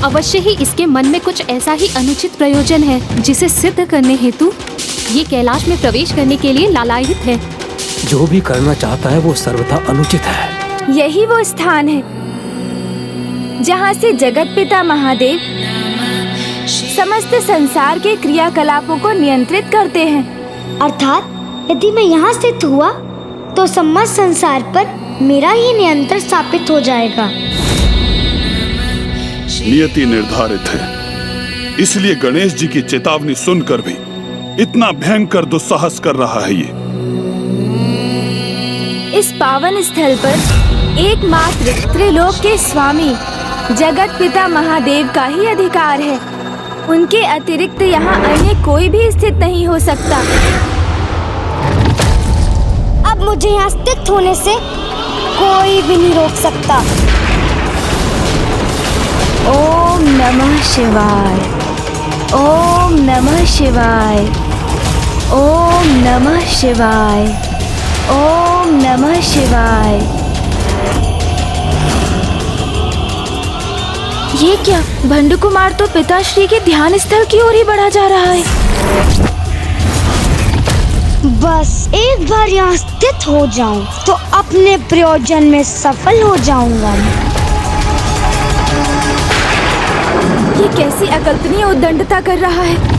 अवश्य ही इसके मन में कुछ ऐसा ही अनुचित प्रयोजन है, जिसे सिद्ध करने हेतु ये कैलाश में प्रवेश करने के लिए लालायित है। जो भी करना चाहता है वो सर्वथा अनुचित है। यही वो स्थान है जहाँ से जगत पिता महादेव समस्त संसार के क्रियाकलापों को नियंत्रित करते हैं। अर्थात यदि मैं यहाँ स्थित हुआ तो समस्त संसार पर मेरा ही नियंत्रण स्थापित हो जाएगा। नियति निर्धारित है, इसलिए गणेश जी की चेतावनी सुनकर भी इतना भयंकर दुस्साहस कर रहा है ये। इस पावन स्थल पर एकमात्र त्रिलोक के स्वामी जगत पिता महादेव का ही अधिकार है। उनके अतिरिक्त यहाँ अन्य कोई भी स्थित नहीं हो सकता। अब मुझे यहाँ स्थित होने से कोई भी नहीं रोक सकता। ओम नमः शिवाय, ओम नमः शिवाय, ओम नमः शिवाय, ओम नमः शिवाय। ये क्या? भंड कुमार तो पिताश्री के ध्यान स्थल की ओर ही बढ़ा जा रहा है। बस एक बार यहाँ स्थित हो जाऊं तो अपने प्रयोजन में सफल हो जाऊंगा। ये कैसी अकल्पनीय उद्दंडता कर रहा है।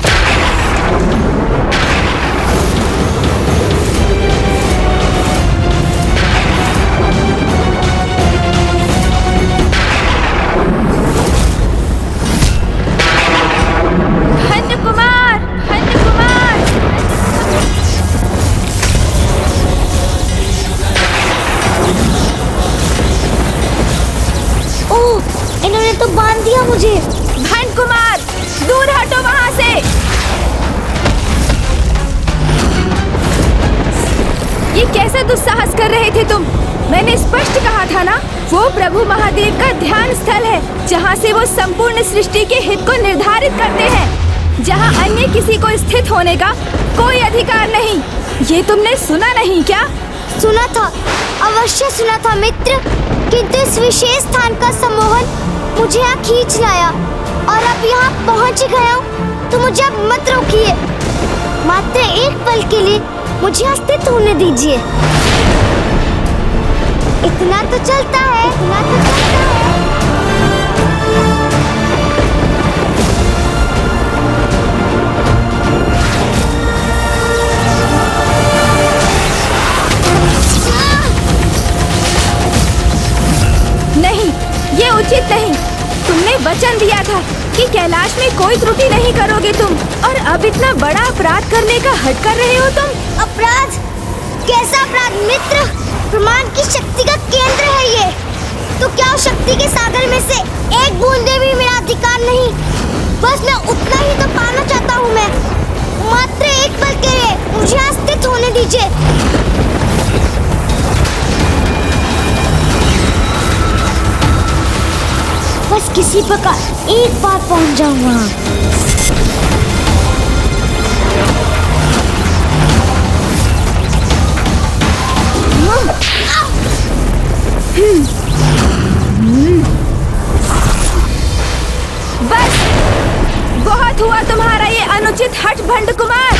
इन्होंने तो बांध दिया मुझे। भंड कुमार, दूर हटो वहाँ से। ये कैसा दुस्साहस कर रहे थे तुम? मैंने स्पष्ट कहा था ना, वो प्रभु महादेव का ध्यान स्थल है, जहाँ से वो संपूर्ण सृष्टि के हित को निर्धारित करते हैं, जहाँ अन्य किसी को स्थित होने का कोई अधिकार नहीं। ये तुमने सुना नहीं क्या? सुना था, अवश्य सुना था मित्र, किंतु इस विशेष स्थान का सम्मोहन मुझे यहाँ खींच लाया और अब यहाँ पहुँच गया हूँ, तो मुझे अब मत रोकिए। मात्र एक पल के लिए मुझे यहाँ स्थित होने दीजिए। इतना तो चलता है, इतना तो चलता है। नहीं, ये उचित नहीं। तुमने वचन दिया था कि कैलाश में कोई त्रुटि नहीं करोगे तुम, और अब इतना बड़ा अपराध करने का हट कर रहे हो तुम। अपराध? कैसा अपराध मित्र? प्रमाण की शक्ति का केंद्र है ये। तो क्या उस शक्ति के सागर में से एक बूंदे भी मेरा अधिकार नहीं? बस मैं उतना ही तो पाना चाहता हूँ। मैं मात्र एक पल के लिए मुझे यहाँ स्थित होने दीजिए। बस किसी प्रकार एक बार पहुंच जाऊं वहां। बस बहुत हुआ तुम्हारा ये अनुचित हठ भंड कुमार।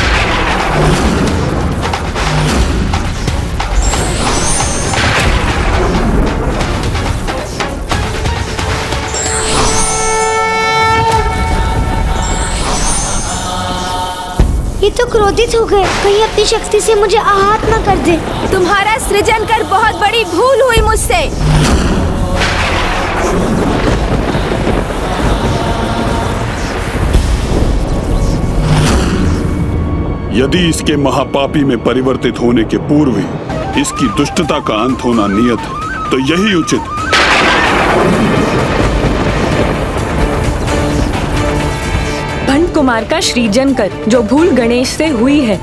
ये तो क्रोधित हो गए, कहीं अपनी शक्ति से मुझे आहत न कर दे। तुम्हारा सृजन कर बहुत बड़ी भूल हुई मुझसे। यदि इसके महापापी में परिवर्तित होने के पूर्व ही इसकी दुष्टता का अंत होना नियत है, तो यही उचित है। भंड कुमार का सृजन कर, जो भूल गणेश से हुई है,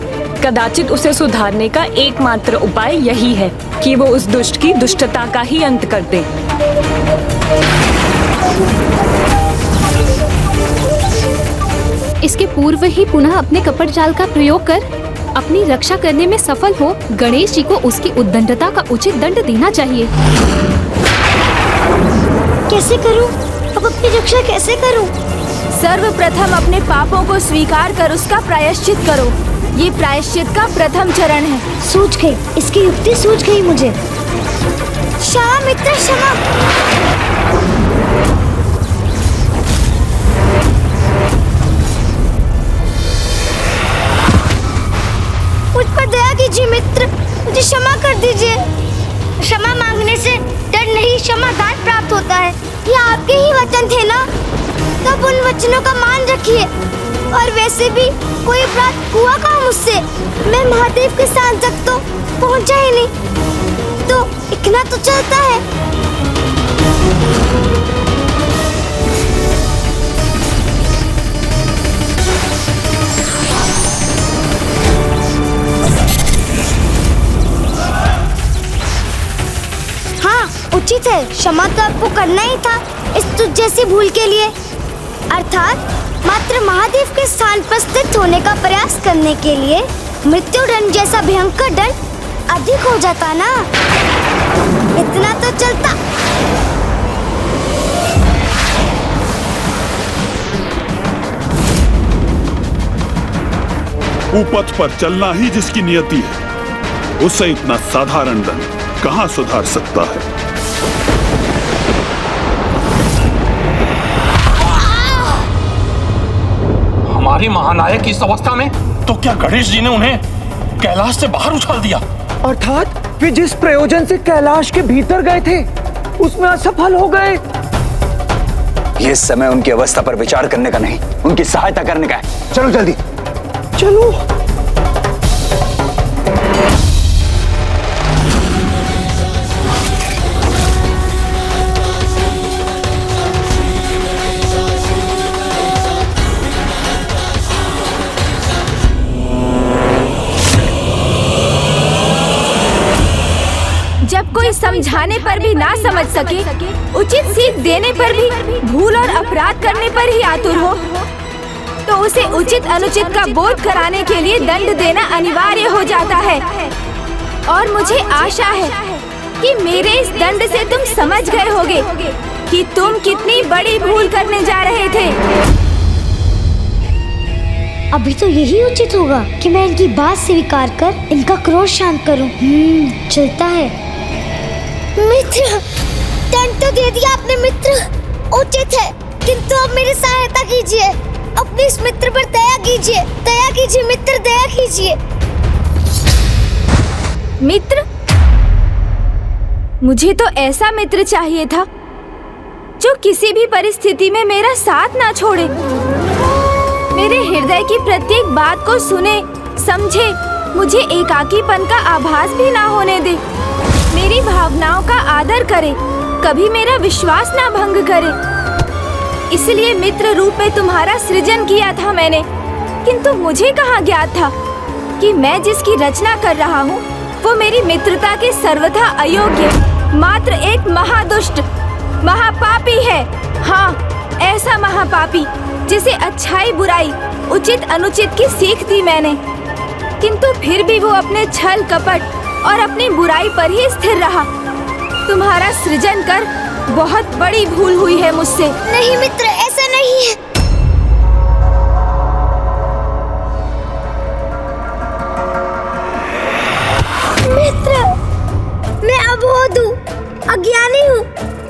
कदाचित उसे सुधारने का एकमात्र उपाय यही है कि वो उस दुष्ट की दुष्टता का ही अंत कर दे। इसके पूर्व ही पुनः अपने कपट जाल का प्रयोग कर अपनी रक्षा करने में सफल हो गणेश जी को उसकी उद्दंडता का उचित दंड देना चाहिए। कैसे करूं? अब अपनी रक्षा कैसे करूं? सर्वप्रथम अपने पापों को स्वीकार कर उसका प्रायश्चित करो। ये प्रायश्चित का प्रथम चरण है। सूझ गई, इसकी युक्ति सूझ गई मुझे। क्षमा मित्र, क्षमा। मुझ पर दया कीजिए मित्र, मुझे क्षमा कर दीजिए। क्षमा मांगने से डर नहीं, क्षमादान प्राप्त होता है। ये आपके ही वचन थे ना, तब उन वचनों का मान रखिए। और वैसे भी कोई अपराध हुआ कहाँ मुझसे? मैं महादेव के स्थान तक तो पहुंचा ही नहीं, तो इतना तो चलता है। हाँ, उचित है। क्षमा तो आपको करना ही था इस तुझ जैसी भूल के लिए। अर्थात मात्र महादेव के स्थान पर स्थित होने का प्रयास करने के लिए मृत्युदंड जैसा भयंकर दंड अधिक हो जाता ना, इतना तो चलता। कुपथ पर चलना ही जिसकी नियति है, उसे इतना साधारण दंड कहां सुधार सकता है। हमारी महानायक की इस अवस्था में तो क्या गणेश जी ने उन्हें कैलाश से बाहर उछाल दिया? अर्थात वे जिस प्रयोजन से कैलाश के भीतर गए थे उसमें असफल हो गए। ये समय उनकी अवस्था पर विचार करने का नहीं, उनकी सहायता करने का है। चलो जल्दी चलो। जब कोई समझाने पर भी ना समझ सके, उचित सीख देने पर भी भूल और अपराध करने पर ही आतुर हो, तो उसे उचित अनुचित का बोध कराने के लिए दंड देना अनिवार्य हो जाता है। और मुझे आशा है कि मेरे इस दंड से तुम समझ गए होगे कि तुम कितनी बड़ी भूल करने जा रहे थे। अभी तो यही उचित होगा कि मैं इनकी बात स्वीकार कर इनका क्रोध शांत करूं। चलता है। मित्र, दंड तो दे दिया आपने मित्र, उचित है, किंतु अब मेरी सहायता कीजिए, अपने इस मित्र पर दया कीजिए, दया कीजिए मित्र, दया कीजिए। मित्र? मुझे तो ऐसा मित्र चाहिए था जो किसी भी परिस्थिति में मेरा साथ ना छोड़े, मेरे हृदय की प्रत्येक बात को सुने, समझे, मुझे एकाकीपन का आभास भी ना होने दे, मेरी भावनाओं का आदर करे, कभी मेरा विश्वास ना भंग करे। इसलिए मित्र रूप में तुम्हारा सृजन किया था मैंने, किंतु मुझे कहाँ ज्ञात था कि मैं जिसकी रचना कर रहा हूँ वो मेरी मित्रता के सर्वथा अयोग्य, मात्र एक महादुष्ट, महापापी है। हाँ, ऐसा महापापी जिसे अच्छाई बुराई, उचित अनुचित की सीख दी मैंने, किंतु फिर भी वो अपने छल कपट और अपनी बुराई पर ही स्थिर रहा। तुम्हारा सृजन कर बहुत बड़ी भूल हुई है मुझसे। नहीं मित्र, ऐसा नहीं है। मित्र, मैं अबोध हूँ, अज्ञानी हूँ,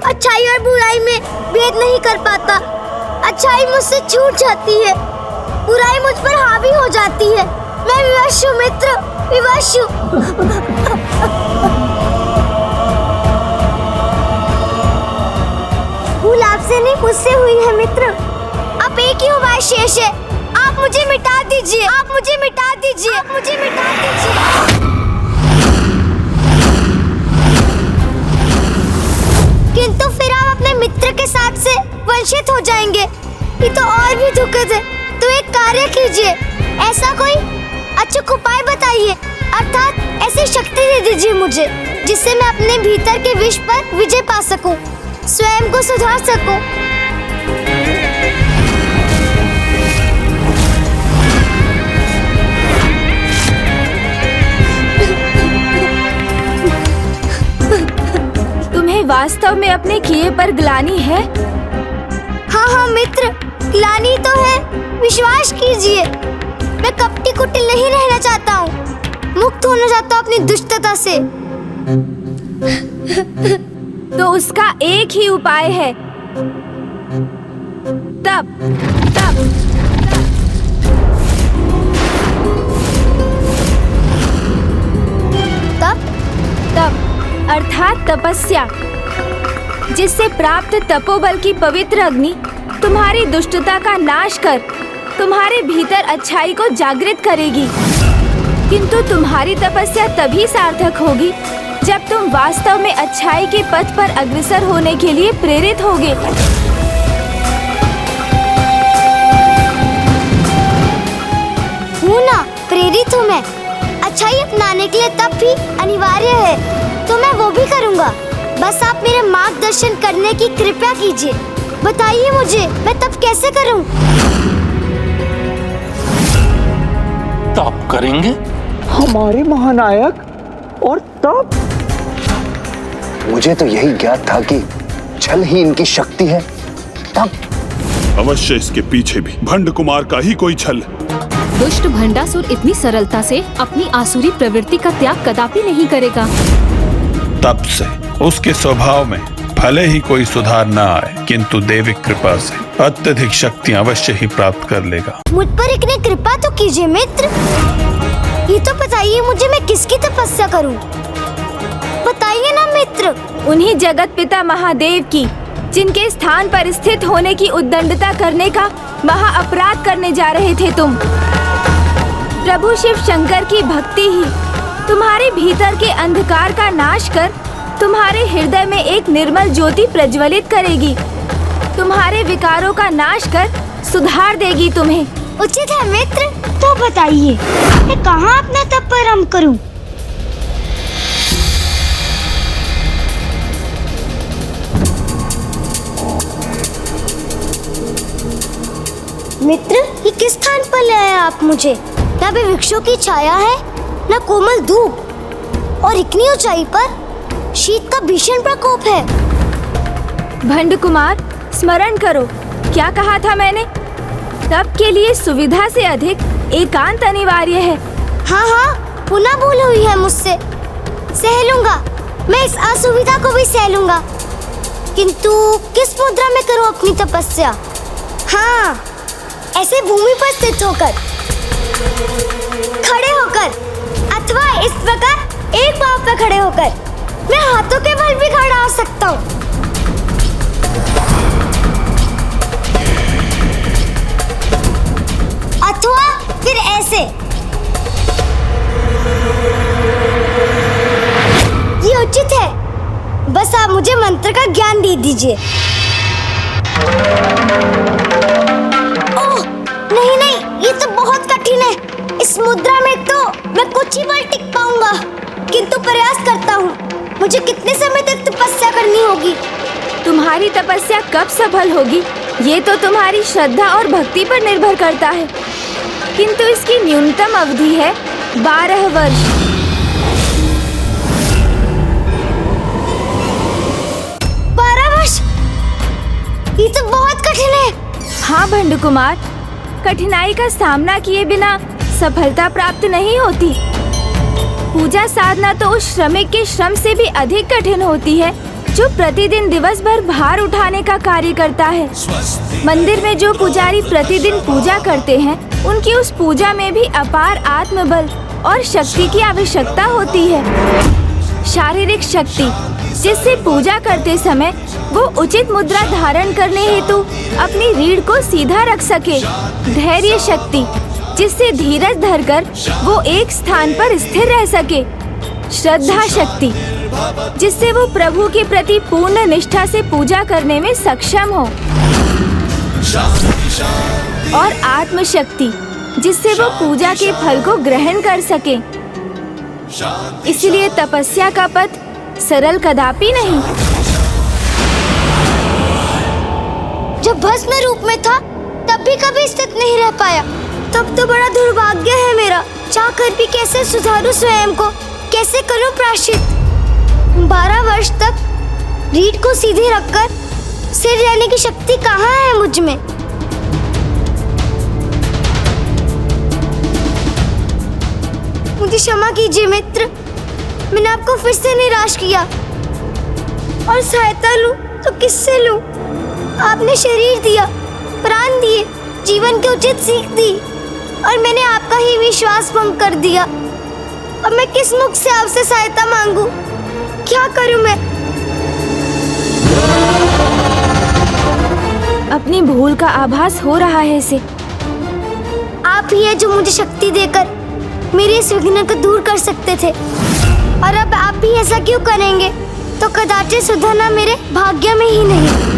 अच्छाई और बुराई में भेद नहीं कर पाता। अच्छाई मुझसे छूट जाती है, बुराई मुझ पर हावी हो जाती है। मैं विवश हूँ मित्र, विवश हूँ। भूल आपसे नहीं, मुझसे हुई है मित्र। अब एक ही उपाय शेष है, आप मुझे मिटा दीजिए, आप मुझे मिटा दीजिए, आप मुझे मिटा दीजिए। किंतु फिर आप अपने मित्र के साथ से वंचित हो जाएंगे, ये तो और भी दुखद है। तो एक कार्य कीजिए, ऐसा कोई अचूक उपाय बताइए, अर्थात ऐसी शक्ति दे दीजिए मुझे जिससे मैं अपने भीतर के विष पर विजय पा सकूं, स्वयं को सुधार सकूं। तुम्हें वास्तव में अपने किए पर ग्लानि है? हाँ मित्र, ग्लानि तो है, विश्वास कीजिए। मैं कपटी कुटिल नहीं रहना चाहता हूँ, मुक्त होना चाहता हूँ अपनी दुष्टता से। तो उसका एक ही उपाय है, तप, तप। तप? तप अर्थात तपस्या, जिससे प्राप्त तपोबल की पवित्र अग्नि तुम्हारी दुष्टता का नाश कर तुम्हारे भीतर अच्छाई को जागृत करेगी। किंतु तुम्हारी तपस्या तभी सार्थक होगी जब तुम वास्तव में अच्छाई के पथ पर अग्रसर होने के लिए प्रेरित होगे। हूँ ना, प्रेरित हूँ मैं। अच्छाई अपनाने के लिए तप भी अनिवार्य है, तो मैं वो भी करूँगा। बस आप मेरे मार्गदर्शन करने की कृपा कीजिए। बताइए मुझे, मैं तप कैसे करूँ? तप करेंगे? हमारे महानायक, और तब मुझे तो यही ज्ञात था कि छल ही इनकी शक्ति है। तब अवश्य इसके पीछे भी भंड कुमार का ही कोई छल है। दुष्ट भंडासुर इतनी सरलता से अपनी आसुरी प्रवृत्ति का त्याग कदापि नहीं करेगा। तब से उसके स्वभाव में भले ही कोई सुधार न आए, किंतु देवी कृपा से अत्यधिक शक्तियां अवश्य ही प्राप्त कर लेगा। मुझ पर इतनी कृपा तो कीजिए मित्र। ये तो बताइए मुझे, मैं किसकी तपस्या करूं? बताइए ना मित्र। उन्हीं जगत पिता महादेव की, जिनके स्थान पर स्थित होने की उद्दंडता करने का महा अपराध करने जा रहे थे तुम। प्रभु शिव शंकर की भक्ति ही तुम्हारे भीतर के अंधकार का नाश कर तुम्हारे हृदय में एक निर्मल ज्योति प्रज्वलित करेगी। तुम्हारे विकारों का नाश कर सुधार देगी तुम्हें। उचित है मित्र, तो बताइए मैं कहाँ अपना तप प्रारंभ करूं? मित्र, ये किस स्थान पर ले आए आप मुझे? न भी वृक्षों की छाया है, न कोमल धूप, और इतनी ऊंचाई पर शीत का भीषण प्रकोप है। भंड कुमार, स्मरण करो, क्या कहा था मैंने? तप के लिए सुविधा से अधिक एकांत अनिवार्य है। हाँ हाँ, पुनः भूल हुई है मुझसे। सह लूंगा, मैं इस असुविधा को भी सह लूंगा, किंतु किस मुद्रा में करूं अपनी तपस्या? हाँ, ऐसे भूमि पर स्थित होकर, खड़े होकर, अथवा इस प्रकार एक पांव पर खड़े होकर। मैं हाथों के बल भी खड़ा हो सकता हूँ। अथवा फिर ऐसे। ये उचित है, बस आप मुझे मंत्र का ज्ञान दे दीजिए। ओह, नहीं नहीं, ये तो बहुत कठिन है। इस मुद्रा में तो मैं कुछ ही पल टिक पाऊंगा, किंतु प्रयास करता हूँ। मुझे कितने समय तक तपस्या करनी होगी? तुम्हारी तपस्या कब सफल होगी, ये तो तुम्हारी श्रद्धा और भक्ति पर निर्भर करता है, किंतु इसकी न्यूनतम अवधि है 12 वर्ष। 12 वर्ष? ये तो बहुत कठिन है। हाँ भंड कुमार, कठिनाई का सामना किए बिना सफलता प्राप्त नहीं होती। पूजा साधना तो उस श्रमिक के श्रम से भी अधिक कठिन होती है जो प्रतिदिन दिवस भर भार उठाने का कार्य करता है। मंदिर में जो पुजारी प्रतिदिन पूजा करते हैं, उनकी उस पूजा में भी अपार आत्मबल और शक्ति की आवश्यकता होती है। शारीरिक शक्ति, जिससे पूजा करते समय वो उचित मुद्रा धारण करने हेतु अपनी रीढ़ को सीधा रख सके। धैर्य शक्ति, जिससे धीरज धरकर वो एक स्थान पर स्थिर रह सके। श्रद्धा शक्ति, जिससे वो प्रभु के प्रति पूर्ण निष्ठा से पूजा करने में सक्षम हो। और आत्म शक्ति, जिससे वो पूजा के फल को ग्रहण कर सके। इसलिए तपस्या का पथ सरल कदापि नहीं। जब भस्म रूप में था तब भी कभी स्थित नहीं रह पाया। तब तो बड़ा दुर्भाग्य है मेरा। चाहकर भी कैसे सुधारूं स्वयं को, कैसे करूं प्रायश्चित? 12 वर्ष तक रीढ़ को सीधे रखकर सिर रहने की शक्ति कहाँ है मुझ में? मुझे क्षमा कीजिए मित्र, मैंने आपको फिर से निराश किया। और सहायता लूं तो किससे लूं? आपने शरीर दिया, प्राण दिए, जीवन की उचित सीख दी, और मैंने आपका ही विश्वास भंग कर दिया। अब मैं किस मुख से आपसे सहायता मांगूं? क्या करूं मैं? अपनी भूल का आभास हो रहा है इसे। आप ही है जो मुझे शक्ति देकर मेरे इस विघ्न को दूर कर सकते थे, और अब आप भी ऐसा क्यों करेंगे? तो कदाचित सुधरना मेरे भाग्य में ही नहीं।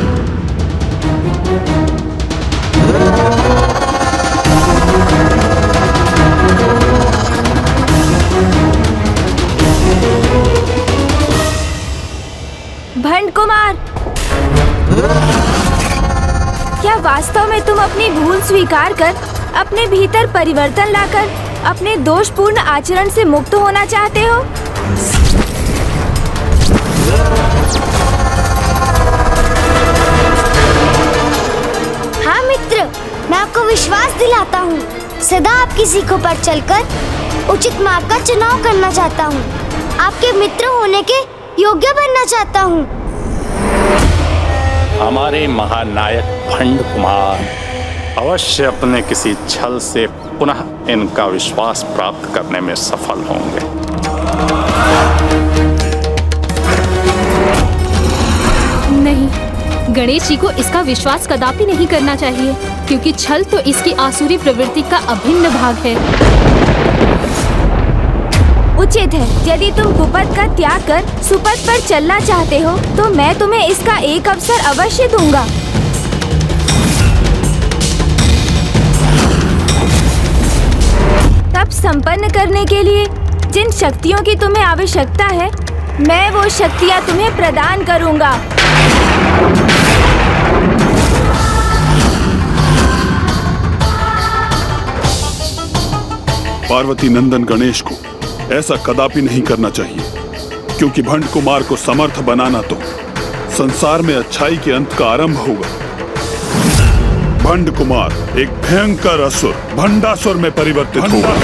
भंड कुमार, क्या वास्तव में तुम अपनी भूल स्वीकार कर अपने भीतर परिवर्तन लाकर अपने दोषपूर्ण आचरण से मुक्त होना चाहते हो? हाँ मित्र, मैं आपको विश्वास दिलाता हूँ, सदा आपकी सीखों पर चलकर उचित मार्ग का चुनाव करना चाहता हूँ। आपके मित्र होने के योग्य बनना चाहता हूँ। हमारे महानायक भंड कुमार अवश्य अपने किसी छल से पुनः इनका विश्वास प्राप्त करने में सफल होंगे। नहीं, गणेश जी को इसका विश्वास कदापि नहीं करना चाहिए, क्योंकि छल तो इसकी आसुरी प्रवृत्ति का अभिन्न भाग है। उचित है, यदि तुम कुपथ का त्याग कर सुपथ पर चलना चाहते हो तो मैं तुम्हें इसका एक अवसर अवश्य दूंगा। तप संपन्न करने के लिए जिन शक्तियों की तुम्हें आवश्यकता है, मैं वो शक्तियाँ तुम्हें प्रदान करूंगा। पार्वती नंदन गणेश को ऐसा कदापि नहीं करना चाहिए, क्योंकि भंड कुमार को समर्थ बनाना तो संसार में अच्छाई के अंत का आरंभ होगा। भंड कुमार एक भयंकर असुर भंडासुर में परिवर्तित होगा।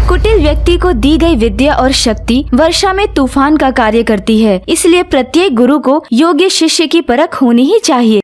कुटिल व्यक्ति को दी गई विद्या और शक्ति वर्षा में तूफान का कार्य करती है, इसलिए प्रत्येक गुरु को योग्य शिष्य की परख होनी ही चाहिए।